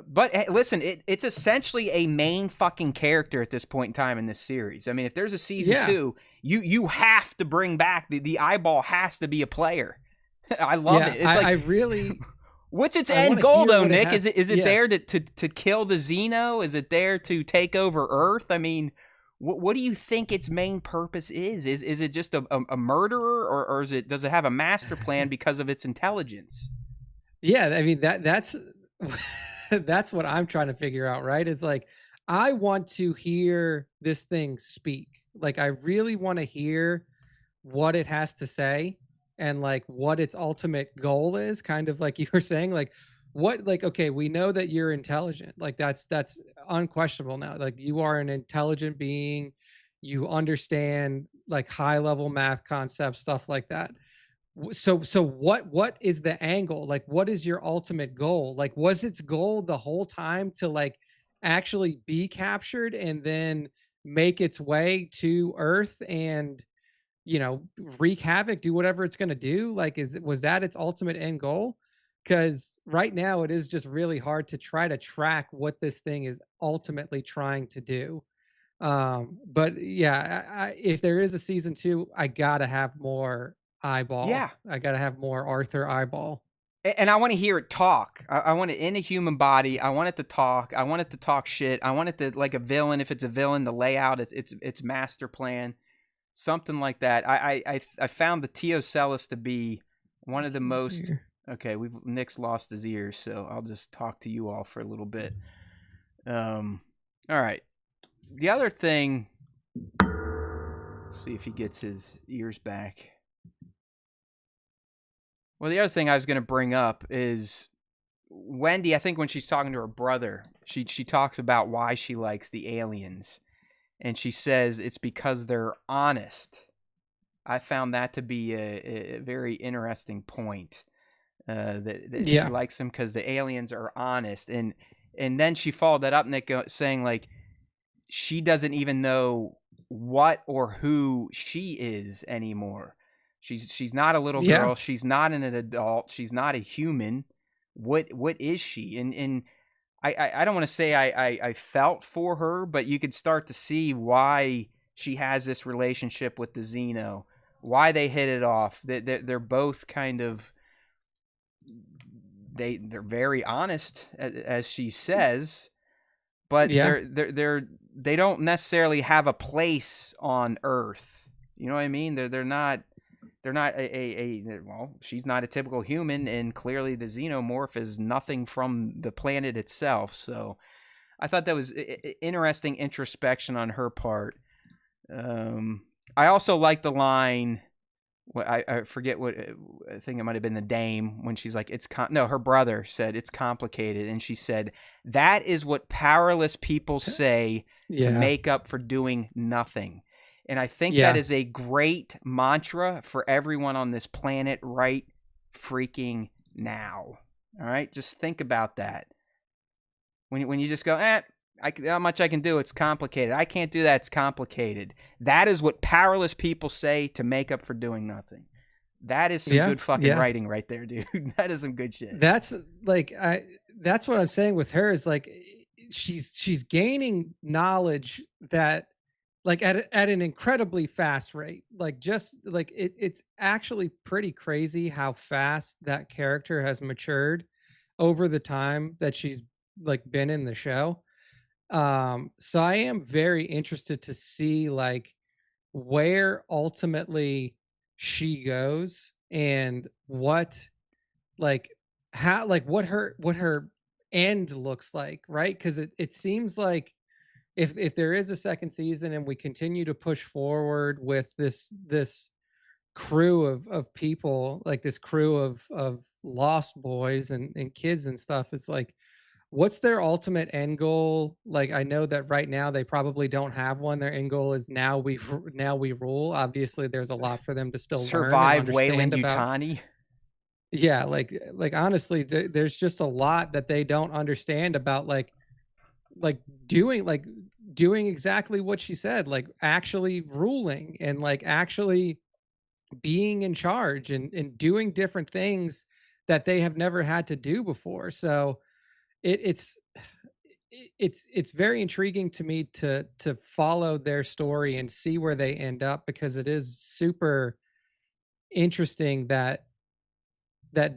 but hey, listen, it's essentially a main fucking character at this point in time in this series. I mean, if there's a season Yeah. 2, you have to bring back the eyeball has to be a player. I love it. It's I like really. what's its I end wanna goal hear though, what it Nick? has- Is it yeah. there to kill the Xeno? Is it there to take over Earth? I mean, what do you think its main purpose is? Is it just a murderer, or is it does it have a master plan because of its intelligence? Yeah, I mean that's that's what I'm trying to figure out, right? Is like I want to hear this thing speak. Like I really want to hear what it has to say and like what its ultimate goal is, kind of like you were saying, like what like okay, we know that you're intelligent. Like that's unquestionable now. Like you are an intelligent being. You understand like high level math concepts, stuff like that. So what is the angle? Like what is your ultimate goal? Like was its goal the whole time to like actually be captured and then make its way to Earth and wreak havoc, do whatever it's going to do? Like was that its ultimate end goal? Because right now it is just really hard to try to track what this thing is ultimately trying to do. But yeah, if there is a season 2, I gotta have more eyeball. Yeah, I gotta have more Arthur eyeball. and I want to hear it talk. I want it in a human body. I want it to talk. I want it to talk shit. I want it to like a villain. If it's a villain, to lay out its master plan, something like that. I found the Teocellus to be one of the most. Okay, Nick's lost his ears, so I'll just talk to you all for a little bit. All right. The other thing, see if he gets his ears back. Well, the other thing I was going to bring up is Wendy. I think when she's talking to her brother, she talks about why she likes the aliens, and she says it's because they're honest. I found that to be a very interesting point. That she likes them because the aliens are honest, and then she followed that up, Nick, saying like she doesn't even know what or who she is anymore. She's not a little girl. She's not an adult. She's not a human. What is she? And I don't want to say I felt for her, but you could start to see why she has this relationship with the Xeno, why they hit it off. They're both kind of they're very honest, as she says, but they don't necessarily have a place on Earth. You know what I mean? They're not well, she's not a typical human, and clearly the xenomorph is nothing from the planet itself. So I thought that was interesting introspection on her part. I also like the line. I forget what, I think it might have been the dame when she's like, no, her brother said it's complicated. And she said, that is what powerless people say to make up for doing nothing. And I think that is a great mantra for everyone on this planet right freaking now. All right. Just think about that. When you just go, how much I can do, it's complicated. I can't do that, it's complicated. That is what powerless people say to make up for doing nothing. That is some good fucking writing right there, dude. That is some good shit. That's like that's what I'm saying with her is like she's gaining knowledge that like at an incredibly fast rate. Like just like it's actually pretty crazy how fast that character has matured over the time that she's like been in the show. So I am very interested to see like where ultimately she goes and what like how like what her end looks like, right? Because it seems like if there is a second season and we continue to push forward with this crew of people, like this crew of lost boys and kids and stuff, it's like what's their ultimate end goal? Like, I know that right now they probably don't have one. Their end goal is now we rule. Obviously, there's a lot for them to still learn and Survive understand about. Weyland-Yutani. Yeah, like honestly, there's just a lot that they don't understand about like doing like doing exactly what she said, like actually ruling and like actually being in charge and doing different things that they have never had to do before. So it's it's very intriguing to me to follow their story and see where they end up, because it is super interesting that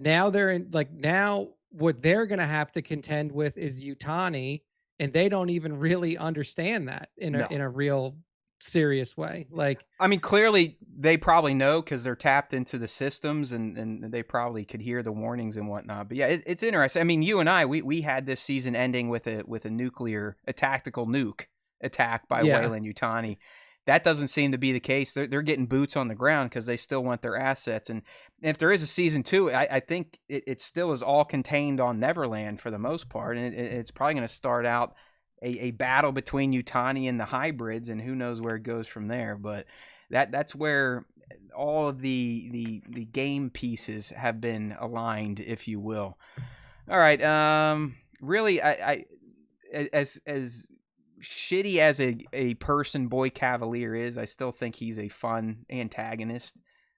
now they're in, like, now what they're going to have to contend with is Utani, and they don't even really understand that No. in a real serious way. Like, I mean, clearly they probably know because they're tapped into the systems and they probably could hear the warnings and whatnot. But yeah, it's interesting. I mean, you and I, we had this season ending with a tactical nuke attack by yeah, Weyland-Yutani. That doesn't seem to be the case. They're getting boots on the ground because they still want their assets. And if there is a season 2, I think it still is all contained on Neverland for the most part. And it's probably going to start out a battle between Yutani and the hybrids, and who knows where it goes from there. But that's where all of the game pieces have been aligned, if you will. All right. Really, I as shitty as a person Boy Cavalier is, I still think he's a fun antagonist.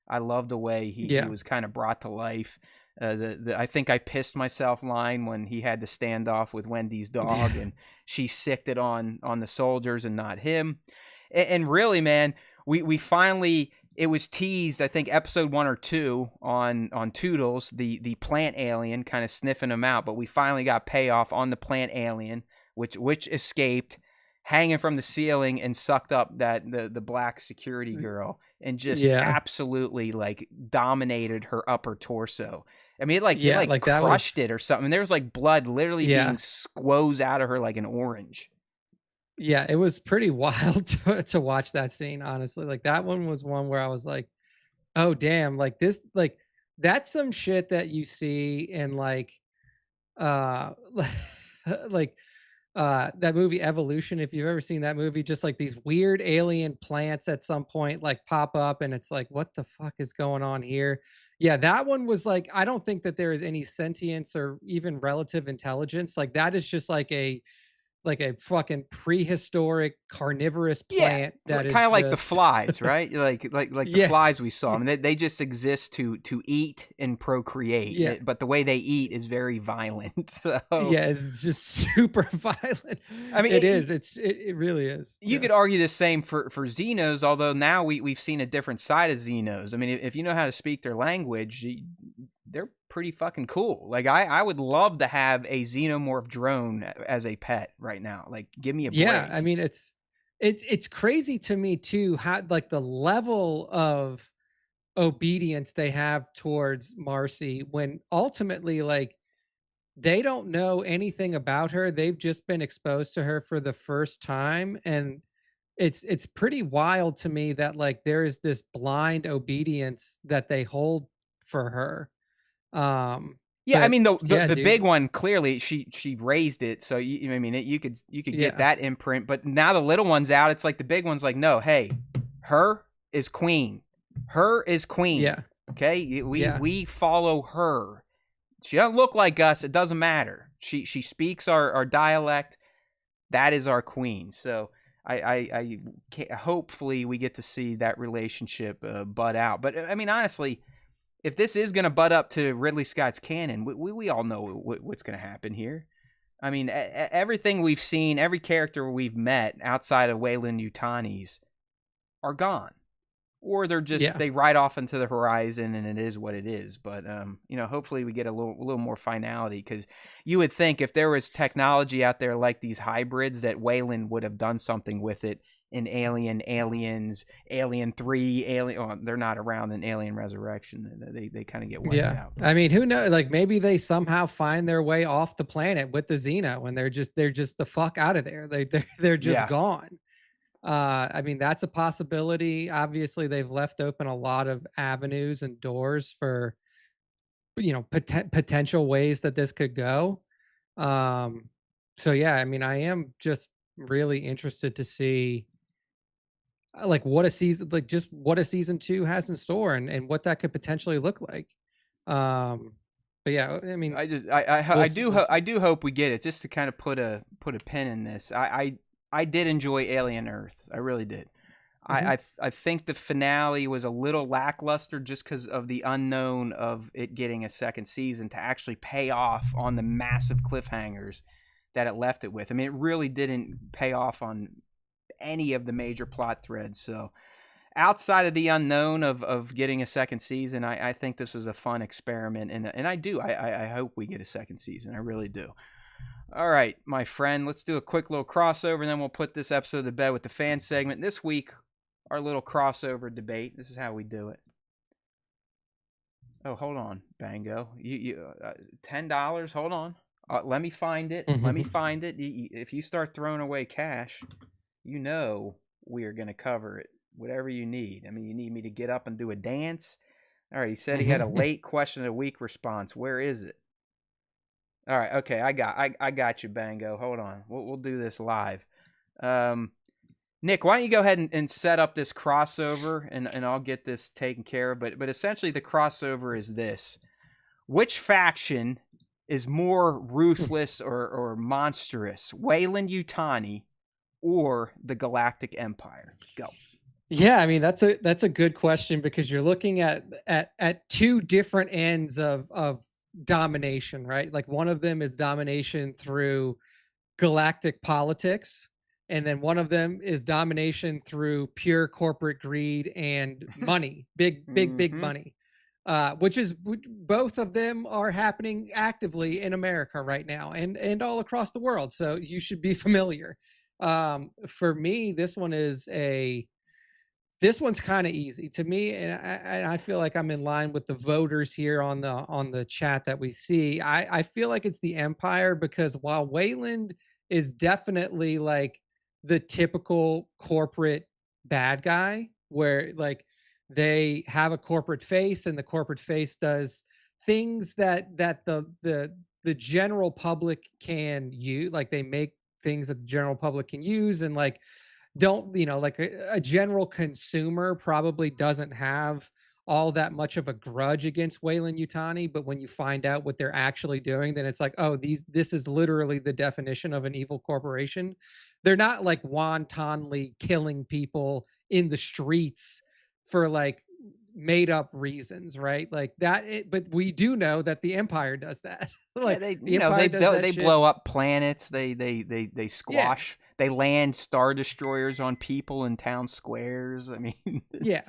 I love the way he yeah, was kind of brought to life. I think I pissed myself line when he had the standoff with Wendy's dog and she sicked it on the soldiers and not him. And really, man, we finally, it was teased, I think episode 1 or 2 on Toodles, the plant alien kind of sniffing him out, but we finally got payoff on the plant alien, which escaped, hanging from the ceiling and sucked up the black security girl and just absolutely like dominated her upper torso. I mean, it crushed it or something. There was like blood literally being squoze out of her like an orange. Yeah, it was pretty wild to watch that scene, honestly. Like, that one was one where I was like, oh damn, like this, like that's some shit that you see in like uh like that movie Evolution. If you've ever seen that movie, just like these weird alien plants at some point like pop up and it's like, what the fuck is going on here? Yeah, that one was like, I don't think that there is any sentience or even relative intelligence. Like, that is just like a fucking prehistoric carnivorous plant that is kind of like the just flies, right? Like the yeah, flies we saw. I mean, they just exist to eat and procreate. yeah. But the way they eat is very violent. So Yeah, it's just super violent. I mean, it is. It really is. You could argue the same for Xenos, although now we've seen a different side of Xenos. I mean, if you know how to speak their language, they're pretty fucking cool. Like, I would love to have a xenomorph drone as a pet right now. Like, give me a break. Yeah, I mean, it's crazy to me too, how like the level of obedience they have towards Marcy, when ultimately, like, they don't know anything about her. They've just been exposed to her for the first time, and it's pretty wild to me that like there is this blind obedience that they hold for her. Yeah, I But mean yeah, the dude. big one, clearly she raised it, so I mean you could get Yeah. that imprint. But now the little one's out. It's like the big one's like, no, hey, her is queen. Her is queen. Yeah. Okay, Yeah. we follow her. She doesn't look like us. It doesn't matter. She speaks our dialect. That is our queen. So I can't, hopefully we get to see that relationship bud out. But I mean, honestly, if this is going to butt up to Ridley Scott's canon, we all know what's going to happen here. I mean, everything we've seen, every character we've met outside of Weyland-Yutani's are gone. Or they're just, they ride off into the horizon and it is what it is. But, hopefully we get a little more finality, because you would think if there was technology out there like these hybrids that Weyland would have done something with it in Aliens, Alien 3, they're not around in Alien Resurrection. They kind of get wiped out. I mean, who knows? Like, maybe they somehow find their way off the planet with the Xeno, and they're just the fuck out of there. They're just gone. I mean, that's a possibility. Obviously, they've left open a lot of avenues and doors for potential ways that this could go. So yeah, I mean, I am just really interested to see like what a season, like just what a season two has in store, and what that could potentially look like. Um, but yeah, I mean, I just we'll I see. do We'll see. I do hope we get it. Just to kind of put a pin in this. I did enjoy Alien Earth. I really did. Mhm. I think the finale was a little lackluster just because of the unknown of it getting a second season to actually pay off on the massive cliffhangers that it left it with. I mean, it really didn't pay off on any of the major plot threads. So outside of the unknown of getting a second season, I think this was a fun experiment, and I hope we get a second season. I really do. All right, my friend, let's do a quick little crossover, and then we'll put this episode to bed with the fan segment. This week, our little crossover debate. This is how we do it. Oh, hold on, Bango. You $10. Hold on. Let me find it. Let me find it. If you start throwing away cash, you know we are going to cover it. Whatever you need. I mean, you need me to get up and do a dance? All right, he said he had a late question of the week response. Where is it? All right, okay, I got you, Bango. Hold on. We'll do this live. Nick, why don't you go ahead and set up this crossover, and I'll get this taken care of. But essentially the crossover is this. Which faction is more ruthless or monstrous? Weyland-Yutani or the Galactic Empire? Go. Yeah, I mean that's a good question, because you're looking at two different ends of domination, right? Like one of them is domination through galactic politics, and then one of them is domination through pure corporate greed and money, big money. Which is both of them are happening actively in America right now, and all across the world. So you should be familiar. For me, this one's kind of easy to me, and I feel like I'm in line with the voters here on the chat that we see. I feel like it's the Empire, because while Wayland is definitely like the typical corporate bad guy, where like they have a corporate face, and the corporate face does things that the general public can use, like they make things that the general public can use, and like don't like a general consumer probably doesn't have all that much of a grudge against Weyland-Yutani, but when you find out what they're actually doing, then it's like, oh, this is literally the definition of an evil corporation. They're not like wantonly killing people in the streets for like made up reasons, right? Like that, but we do know that the Empire does that. Yeah, Like the Empire does that they shit. blow up planets. They Yeah. squash. They land star destroyers on people in town squares. I mean, Yeah.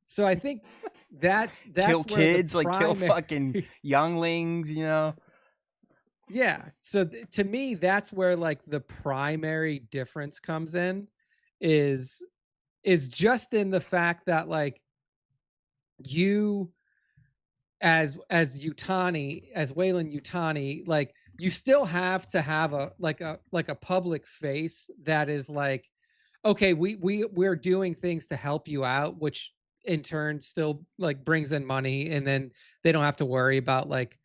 So I think that's kill where the kids, like kill fucking younglings. You know. Yeah. So to me, that's where like the primary difference comes in, is just in the fact that like you as Weyland-Yutani, like you still have to have a public face that is like, okay, we're doing things to help you out, which in turn still like brings in money, and then they don't have to worry about like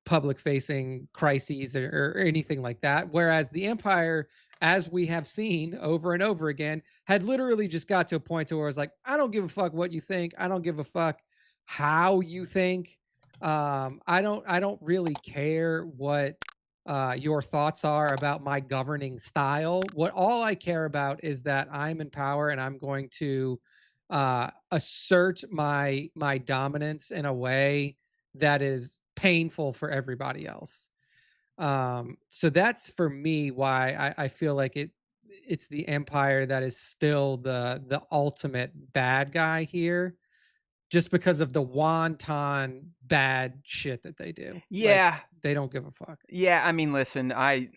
public facing crises or anything like that. Whereas the Empire, as we have seen over and over again, had literally just got to a point to where it's like, I don't give a fuck what you think, I don't give a fuck how you think. I don't really care what your thoughts are about my governing style. What all I care about is that I'm in power, and I'm going to assert my dominance in a way that is painful for everybody else. So that's for me why I feel like it's the Empire that is still the ultimate bad guy here, just because of the wanton bad shit that they do. Yeah. Like, they don't give a fuck. Yeah. I mean, listen, I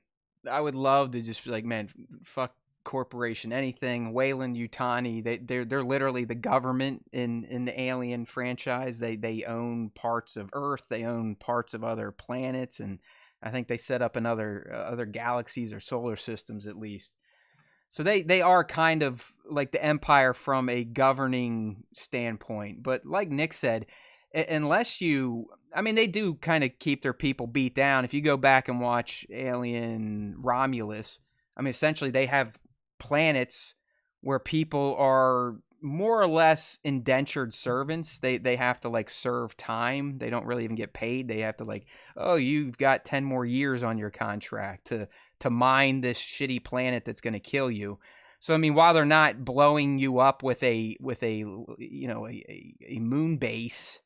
would love to just be like, man, fuck corporation, anything. Weyland-Yutani, they're literally the government in the Alien franchise. They own parts of Earth. They own parts of other planets, and I think they set up in other galaxies or solar systems at least. So they are kind of like the Empire from a governing standpoint. But like Nick said, unless you, I mean, they do kind of keep their people beat down. If you go back and watch Alien Romulus, I mean, essentially they have planets where people are more or less indentured servants. They have to like serve time. They don't really even get paid. They have to like, oh, you've got 10 more years on your contract to mine this shitty planet that's going to kill you. So I mean, while they're not blowing you up with a you know a moon base,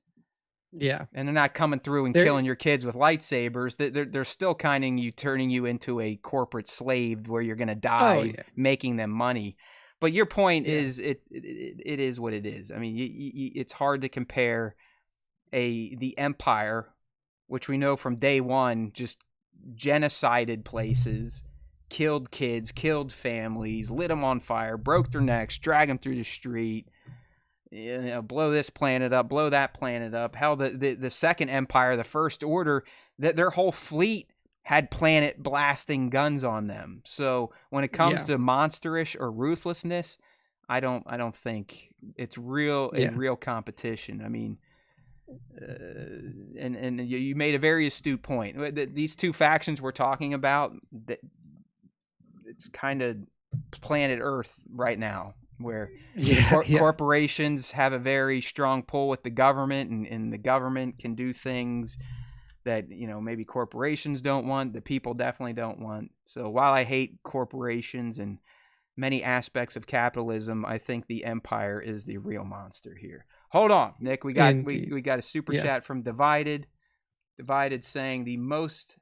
Yeah. and they're not coming through and killing your kids with lightsabers, they're still kind of turning you into a corporate slave where you're going to die making them money. But your point is it is what it is. I mean, it's hard to compare the Empire, which we know from day one just genocided places, killed kids, killed families, lit them on fire, broke their necks, dragged them through the street, you know, blow this planet up, blow that planet up. Hell, the Second Empire, the First Order, their whole fleet had planet blasting guns on them. So when it comes to monsterish or ruthlessness, I don't think it's real competition. I mean, and you made a very astute point. These two factions we're talking about, it's kind of planet Earth right now, where corporations have a very strong pull with the government, and the government can do things that, you know, maybe corporations don't want, the people definitely don't want. So while I hate corporations and many aspects of capitalism, I think the Empire is the real monster here. Hold on, Nick. We got a super chat from Divided saying the most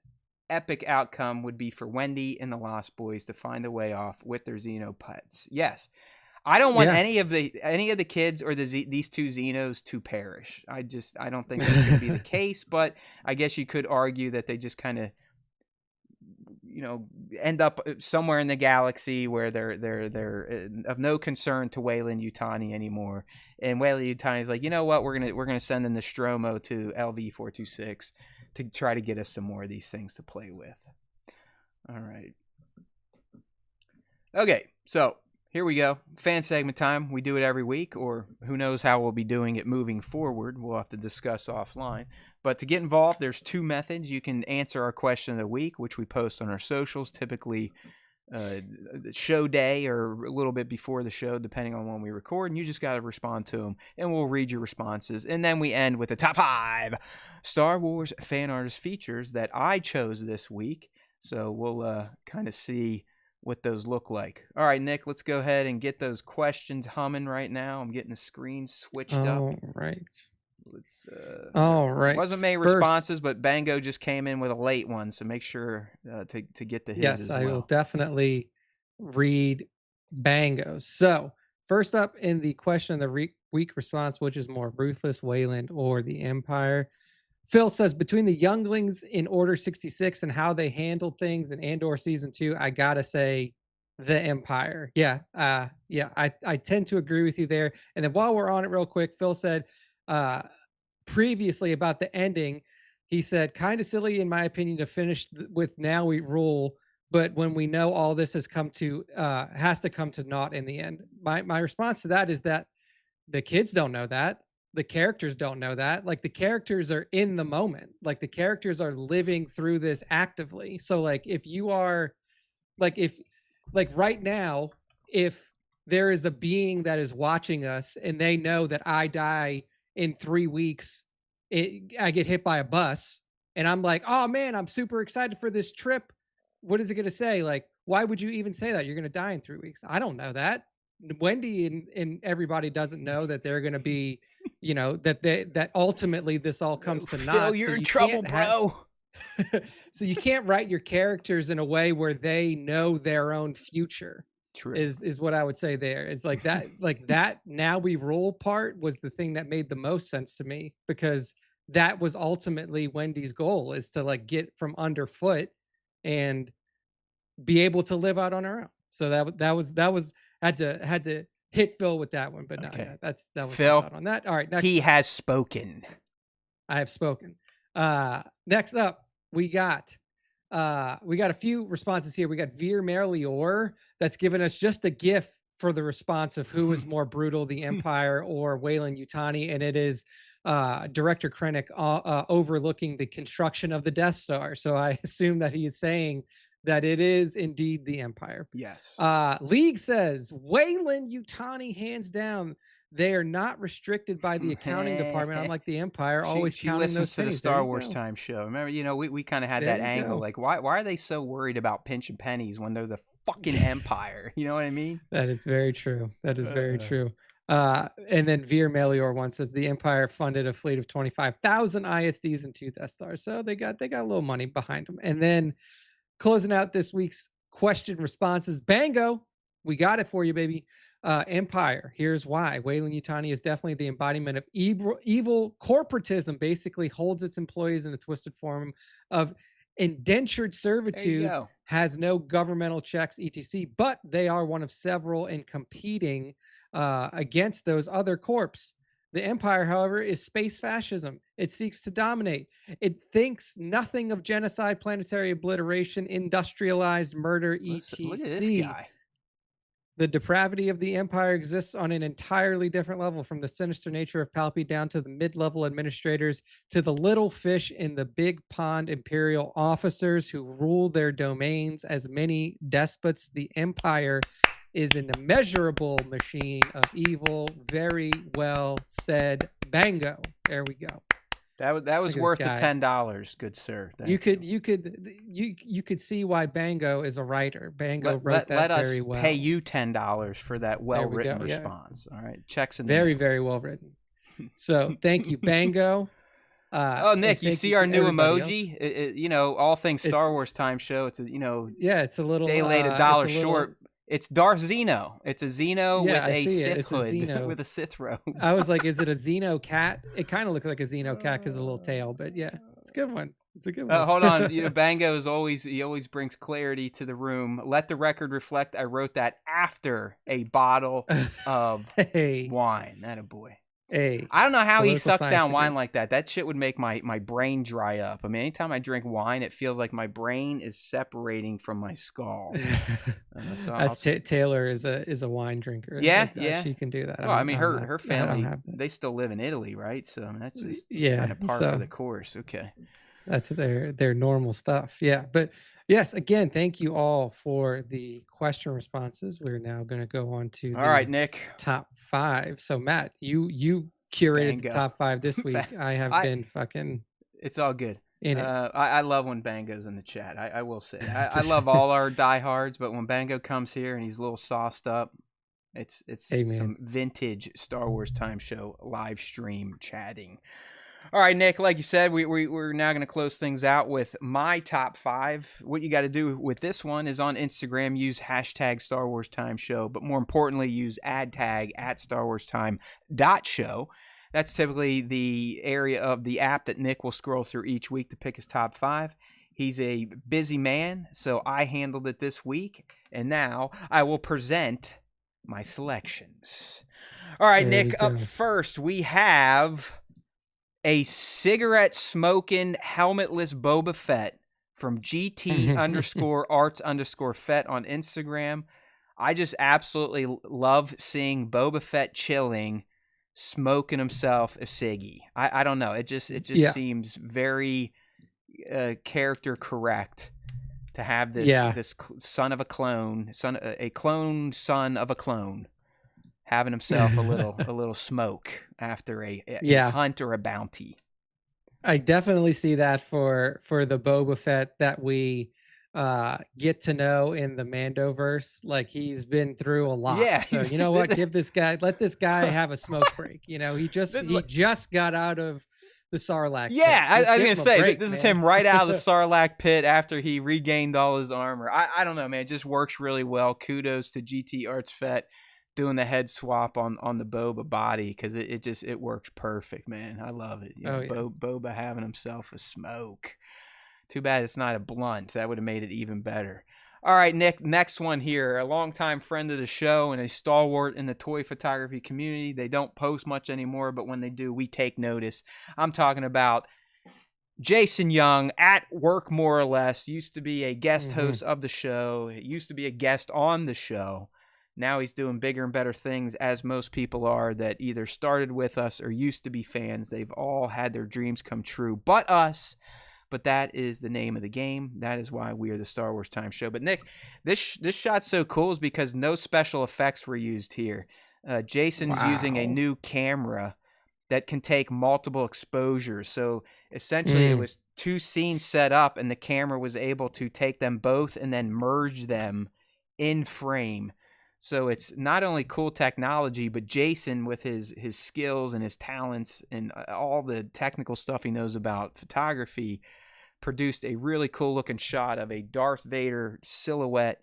epic outcome would be for Wendy and the Lost Boys to find a way off with their Xeno pets. Yes. I don't want any of the kids or these two Xenos to perish. I don't think that's going to be the case, but I guess you could argue that they just kind of, you know, end up somewhere in the galaxy where they're of no concern to Weyland-Yutani anymore. And Weyland-Yutani is like, you know what, we're gonna send the Nostromo to LV-426 to try to get us some more of these things to play with. All right. Okay, so here we go. Fan segment time. We do it every week, or who knows how we'll be doing it moving forward. We'll have to discuss offline. But to get involved, there's two methods. You can answer our question of the week, which we post on our socials, typically show day or a little bit before the show, depending on when we record. And you just got to respond to them, and we'll read your responses. And then we end with the top 5 Star Wars fan artist features that I chose this week. So we'll kind of see what those look like. All right, Nick, let's go ahead and get those questions humming right now. I'm getting the screen switched up. All right. Let's all right. Wasn't many responses, but Bango just came in with a late one, so make sure to get to his as well. I will definitely read Bango. So first up in the question of the week response, which is more Ruthless, Weyland, or the Empire, Phil says, between the younglings in Order 66 and how they handled things in Andor Season 2, I gotta say the Empire. I tend to agree with you there. And then while we're on it real quick, Phil said previously about the ending, he said, kind of silly in my opinion to finish with now we rule, but when we know all this has come to has to come to naught in the end. My response to that is that the kids don't know that. The characters don't know that. Like, the characters are in the moment. Like, the characters are living through this actively. So like, if you are like, if like right now, if there is a being that is watching us and they know that I die in 3 weeks, I get hit by a bus, and I'm like, oh man, I'm super excited for this trip. What is it going to say? Like, why would you even say that? You're going to die in 3 weeks. I don't know that. Wendy and everybody doesn't know that they're going to be, you know, that ultimately this all comes to naught. Phil, you're in trouble, bro. So you can't write your characters in a way where they know their own future. True. Is what I would say there. Is like that, like that now we rule part was the thing that made the most sense to me, because that was ultimately Wendy's goal, is to like get from underfoot and be able to live out on her own. So that was had to hit Phil with that one, but no, okay. That was Phil my thought on that. All right, next he has spoken. I have spoken. Next up, we got a few responses here. We got Veer Merlior that's given us just a GIF for the response of who is more brutal, the Empire or Weyland-Yutani, and it is Director Krennic overlooking the construction of the Death Star. So I assume that he is saying that it is indeed the Empire. Yes. League says Weyland-Yutani, hands down. They are not restricted by the accounting department, unlike the Empire, always she counting listens those to pennies. the Star Wars Time show. Remember, we kind of had There that you angle. go. Like, why are they so worried about pinching pennies when they're the fucking Empire? You know what I mean? That is very true. That is very true. And then Veer Melior one says the Empire funded a fleet of 25,000 ISDs and 2 Death Stars. So they got a little money behind them. And then closing out this week's question responses, Bango, we got it for you, baby. Empire, here's why. Weyland-Yutani is definitely the embodiment of evil corporatism, basically holds its employees in a twisted form of indentured servitude, has no governmental checks, etc. But they are one of several and competing against those other corps. The Empire, however, is space fascism. It seeks to dominate. It thinks nothing of genocide, planetary obliteration, industrialized murder, etc. Look at this guy. The depravity of the Empire exists on an entirely different level, from the sinister nature of Palpy down to the mid-level administrators to the little fish in the big pond imperial officers who rule their domains as many despots. The Empire is an immeasurable machine of evil. Very well said. Bango. There we go. That was worth the $10, good sir. You could see why Bango is a writer. Bango wrote that very well. Let us pay you $10 for that well-written response. Yeah. All right, checks in. Very very well written. So thank you, Bango. Nick, you see our new emoji? All things Star Wars Time show. It's it's a little day late, $1 short. It's Darth Xeno. It's a Xeno with a Sith hood, with a Sith robe. I was like, is it a Xeno cat? It kind of looks like a Xeno cat because of the little tail, but yeah, it's a good one. It's a good one. Hold on. Bango is always brings clarity to the room. Let the record reflect I wrote that after a bottle of wine. That a boy. Hey, I don't know how he sucks down wine like that. That shit would make my brain dry up. I mean, anytime I drink wine, it feels like my brain is separating from my skull. Taylor is a wine drinker. Yeah. She can do that. Well, I mean, her family, they still live in Italy, right? So I mean, that's just kind of par for the course. Okay. That's their normal stuff. Yeah. But yes, again, thank you all for the question responses. We're now going to go on to all right, Nick, top 5. So Matt, you curated the top 5 this week. I have been fucking. It's all good. In it. I love when Bango's in the chat. I will say I love all our diehards, but when Bango comes here and he's a little sauced up, it's some vintage Star Wars Time show live stream chatting. All right, Nick, like you said, we're now going to close things out with my top 5. What you got to do with this one is on Instagram, use hashtag Star Wars Time Show, but more importantly, use ad tag at StarWarsTime.show. That's typically the area of the app that Nick will scroll through each week to pick his top 5. He's a busy man, so I handled it this week, and now I will present my selections. All right, Nick, up first, we have a cigarette-smoking, helmetless Boba Fett from GT_arts_Fett on Instagram. I just absolutely love seeing Boba Fett chilling, smoking himself a ciggy. I don't know. It just seems very character correct to have this son of a clone, a clone son of a clone, having himself a little smoke after a hunt or a bounty. I definitely see that for the Boba Fett that we get to know in the Mandoverse. Like, he's been through a lot. Yeah. So you know what? Let this guy have a smoke break. He just got out of the Sarlacc pit. I was gonna say this is him right out of the Sarlacc pit after he regained all his armor. I don't know, man. It just works really well. Kudos to GT Arts Fett doing the head swap on the Boba body, because it works perfect, man. I love it. Boba having himself a smoke. Too bad it's not a blunt. That would have made it even better. All right, Nick, next one here. A longtime friend of the show and a stalwart in the toy photography community. They don't post much anymore, but when they do, we take notice. I'm talking about Jason Young, at work more or less. Used to be a guest host of the show. Used to be a guest on the show. Now he's doing bigger and better things, as most people are that either started with us or used to be fans. They've all had their dreams come true, but us. But that is the name of the game. That is why we are the Star Wars Time Show. But Nick, this shot's so cool is because no special effects were used here. Jason's using a new camera that can take multiple exposures. So essentially it was 2 scenes set up and the camera was able to take them both and then merge them in frame. So it's not only cool technology, but Jason with his skills and his talents and all the technical stuff he knows about photography produced a really cool looking shot of a Darth Vader silhouette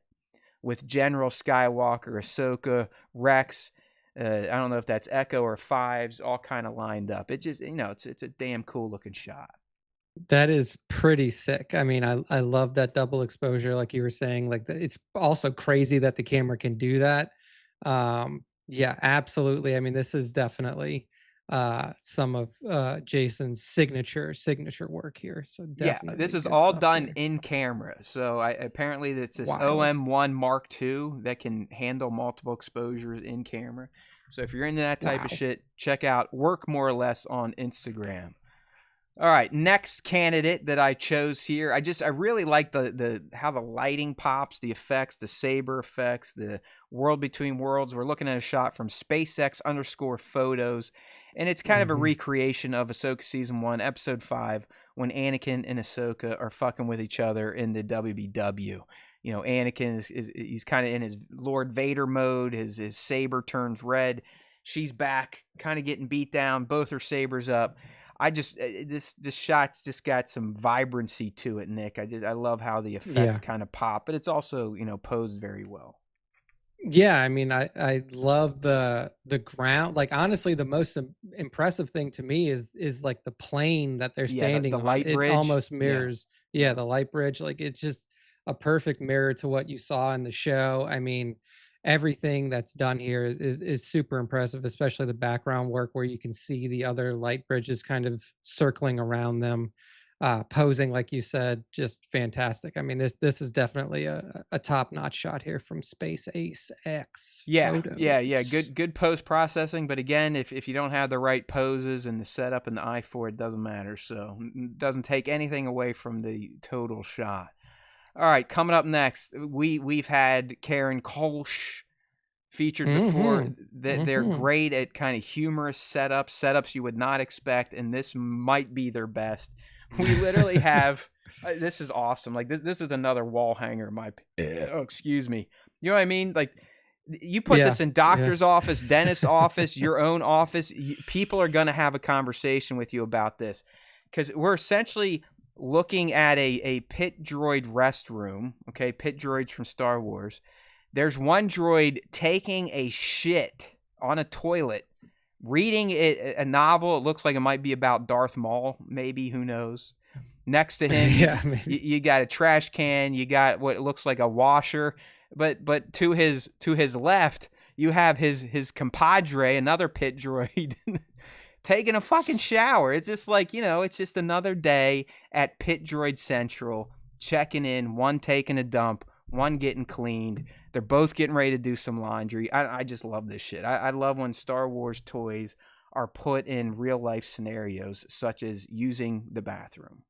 with General Skywalker, Ahsoka, Rex, I don't know if that's Echo or Fives, all kind of lined up. It just, it's a damn cool looking shot. That is pretty sick. I mean, I love that double exposure, like you were saying. Like it's also crazy that the camera can do that. Yeah, absolutely. I mean, this is definitely some of Jason's signature work here. So definitely, this is all done in camera. So apparently it's this OM1 Mark II that can handle multiple exposures in camera. So if you're into that type of shit, check out Work More or Less on Instagram. All right, next candidate that I chose here. I really like the how the lighting pops, the effects, the saber effects, the world between worlds. We're looking at a shot from SpaceX_photos, and it's kind of a recreation of Ahsoka Season 1, Episode 5, when Anakin and Ahsoka are fucking with each other in the WBW. Anakin he's kind of in his Lord Vader mode. His saber turns red. She's back, kind of getting beat down. Both her sabers up. This shot's just got some vibrancy to it, Nick. I love how the effects kind of pop, but it's also, posed very well. Yeah, I mean, I love the ground. Like, honestly, the most impressive thing to me is like the plane that they're standing on. Light bridge. It almost mirrors, the light bridge. Like, it's just a perfect mirror to what you saw in the show. I mean, everything that's done here is super impressive, especially the background work where you can see the other light bridges kind of circling around them, posing, like you said, just fantastic. I mean, this is definitely a top-notch shot here from Space Ace X. Photos. Yeah. Good post processing, but again, if you don't have the right poses and the setup and the eye for it, doesn't matter. So it doesn't take anything away from the total shot. All right, coming up next, we've had Karen Kolsch featured before. They're great at kind of humorous setups you would not expect, and this might be their best. We literally have this is awesome. Like this is another wall hanger in my opinion. Oh, excuse me. You know what I mean? Like you put this in doctor's office, dentist's office, your own office. People are going to have a conversation with you about this because we're essentially looking at a pit droid restroom, okay, pit droids from Star Wars. There's one droid taking a shit on a toilet, reading a novel. It looks like it might be about Darth Maul, maybe, who knows. Next to him, you got a trash can, you got what looks like a washer, but to his left, you have his compadre, another pit droid. Taking a fucking shower. It's just like, it's just another day at Pit Droid Central, checking in, one taking a dump, one getting cleaned. They're both getting ready to do some laundry. I just love this shit. I love when Star Wars toys are put in real life scenarios, such as using the bathroom.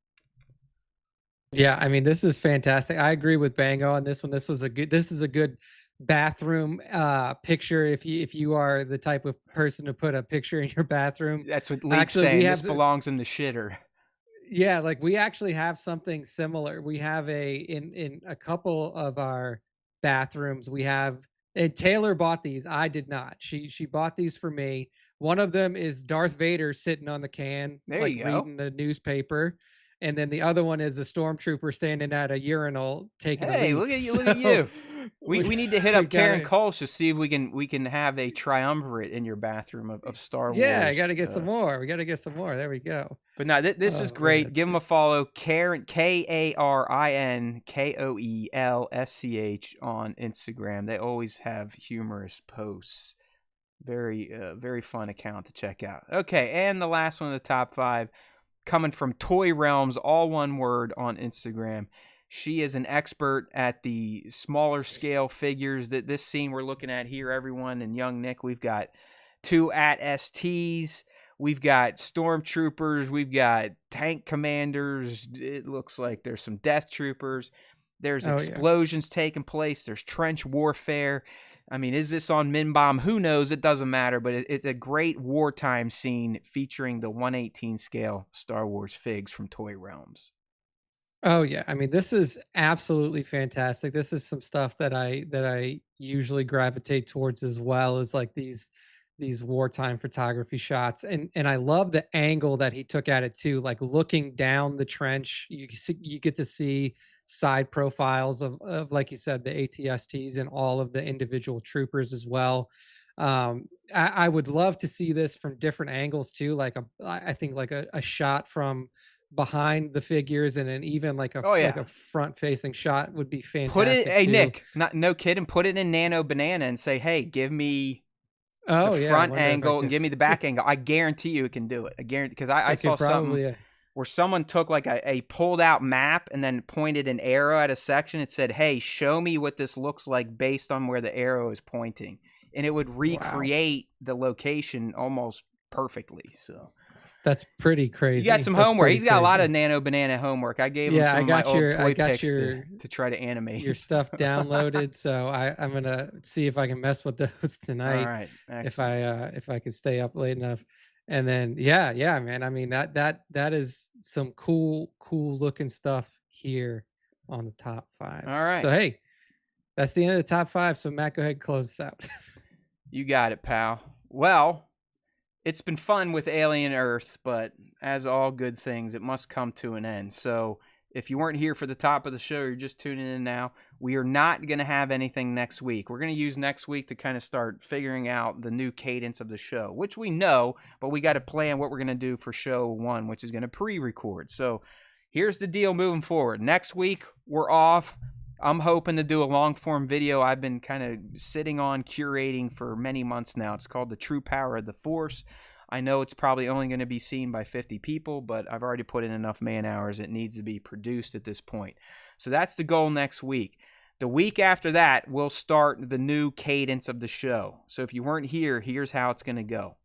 Yeah, I mean, this is fantastic. I agree with Bango on this one. This is a good bathroom picture if you are the type of person to put a picture in your bathroom. That's what Lee's saying. This belongs in the shitter. Yeah, like we actually have something similar. We have in a couple of our bathrooms, we have, and Taylor bought these. I did not. She bought these for me. One of them is Darth Vader sitting on the can, reading the newspaper. And then the other one is a stormtrooper standing at a urinal taking a leak. Hey, look at you! Look at you! We need to hit up Karen Kolsch to see if we can have a triumvirate in in your bathroom of Star Wars. Yeah, I got to get some more. We got to get some more. There we go. But no, this is great. Give them a follow. Karen KarinKoelsch on Instagram. They always have humorous posts. Very very fun account to check out. Okay, and the last one of the top 5. Coming from Toy Realms, all one word on Instagram. She is an expert at the smaller scale figures. That this scene we're looking at here, everyone, and young Nick, we've got 2 AT-STs, we've got stormtroopers, we've got tank commanders. It looks like there's some death troopers. There's explosions taking place. There's trench warfare. I mean, is this on Minbom? Who knows? It doesn't matter, but it's a great wartime scene featuring the 1/18 scale Star Wars figs from Toy Realms. Oh yeah, I mean this is absolutely fantastic. This is some stuff that I usually gravitate towards as well, as like these wartime photography shots, and I love the angle that he took at it too, like looking down the trench. You get to see side profiles of like you said, the AT-STs and all of the individual troopers as well. I would love to see this from different angles too, like I think like a shot from behind the figures, and then even like a front facing shot would be fantastic. Put it, hey too. Nick, no kidding, put it in Nano Banana and say, hey, give me the front angle and give me the back angle. I guarantee you it can do it. I guarantee, because I saw something where someone took like a pulled out map and then pointed an arrow at a section. It said, hey, show me what this looks like based on where the arrow is pointing, and it would recreate the location almost perfectly. So that's pretty crazy. You got some homework. He's got a lot of Nano Banana homework. I gave him some of my old toy pics to try to animate. Your stuff downloaded, so I'm gonna see if I can mess with those tonight. All right, excellent. If I can stay up late enough. And then yeah, man. I mean that is some cool looking stuff here on the top 5. All right. So hey, that's the end of the top 5. So Matt, go ahead and close us out. You got it, pal. Well, it's been fun with Alien Earth, but as all good things, it must come to an end. So if you weren't here for the top of the show, you're just tuning in now, we are not going to have anything next week. We're going to use next week to kind of start figuring out the new cadence of the show, which we know, but we got to plan what we're going to do for show 1, which is going to pre-record. So here's the deal moving forward. Next week, we're off. I'm hoping to do a long-form video I've been kind of sitting on curating for many months now. It's called The True Power of the Force. I know it's probably only going to be seen by 50 people, but I've already put in enough man hours. It needs to be produced at this point. So that's the goal next week. The week after that, we'll start the new cadence of the show. So if you weren't here, here's how it's going to go.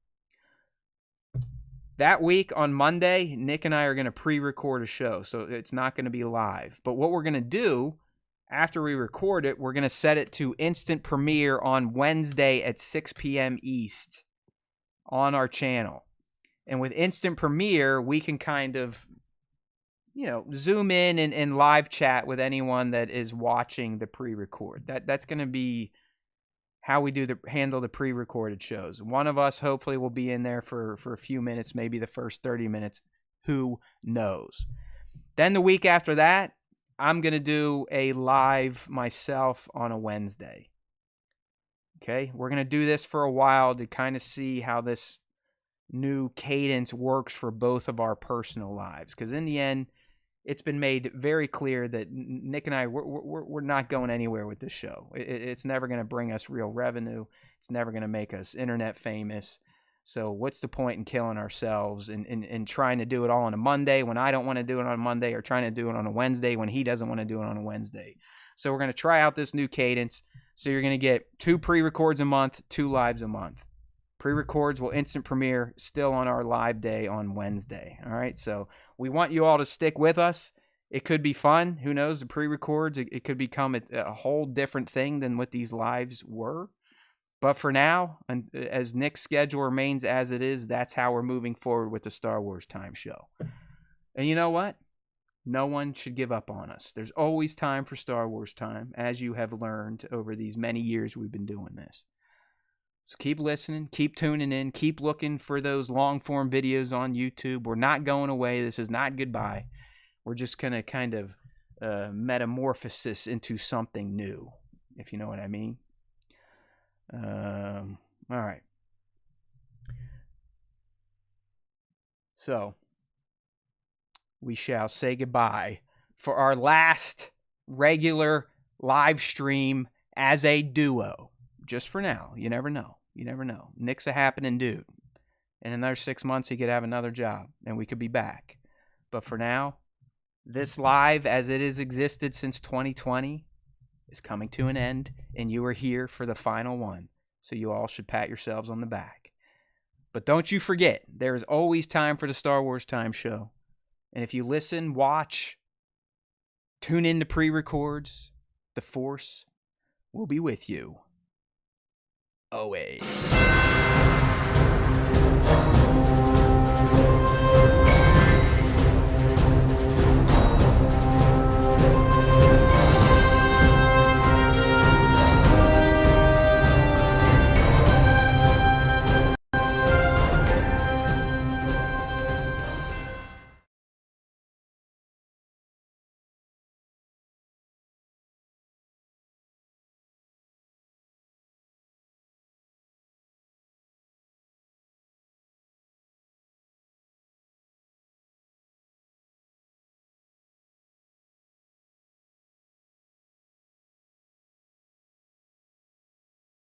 That week on Monday, Nick and I are going to pre-record a show, so it's not going to be live. But what we're going to do after we record it, we're going to set it to instant premiere on Wednesday at 6 p.m. East on our channel. And with instant premiere, we can kind of, zoom in and live chat with anyone that is watching the pre-record. That's going to be how we handle the pre-recorded shows. One of us hopefully will be in there for a few minutes, maybe the first 30 minutes. Who knows? Then the week after that, I'm going to do a live myself on a Wednesday. Okay, we're going to do this for a while to kind of see how this new cadence works for both of our personal lives. Because in the end, it's been made very clear that Nick and I, we're not going anywhere with this show. It's never going to bring us real revenue. It's never going to make us internet famous. So what's the point in killing ourselves and trying to do it all on a Monday when I don't want to do it on a Monday, or trying to do it on a Wednesday when he doesn't want to do it on a Wednesday? So we're going to try out this new cadence. So you're going to get 2 pre-records a month, 2 lives a month. Pre-records will instant premiere still on our live day on Wednesday. All right. So we want you all to stick with us. It could be fun. Who knows? The pre-records, it could become a whole different thing than what these lives were. But for now, and as Nick's schedule remains as it is, that's how we're moving forward with the Star Wars Time show. And you know what? No one should give up on us. There's always time for Star Wars Time, as you have learned over these many years we've been doing this. So keep listening, keep tuning in, keep looking for those long-form videos on YouTube. We're not going away. This is not goodbye. We're just going to kind of metamorphosis into something new, if you know what I mean. All right. So we shall say goodbye for our last regular live stream as a duo. Just for now. You never know. You never know. Nick's a happening dude. In another 6 months, he could have another job, and we could be back. But for now, This live, as it has existed since 2020, is coming to an end, and you are here for the final one. So you all should pat yourselves on the back. But don't you forget, there is always time for the Star Wars Time Show. And if you listen, watch, tune in to pre-records, the Force will be with you. Always.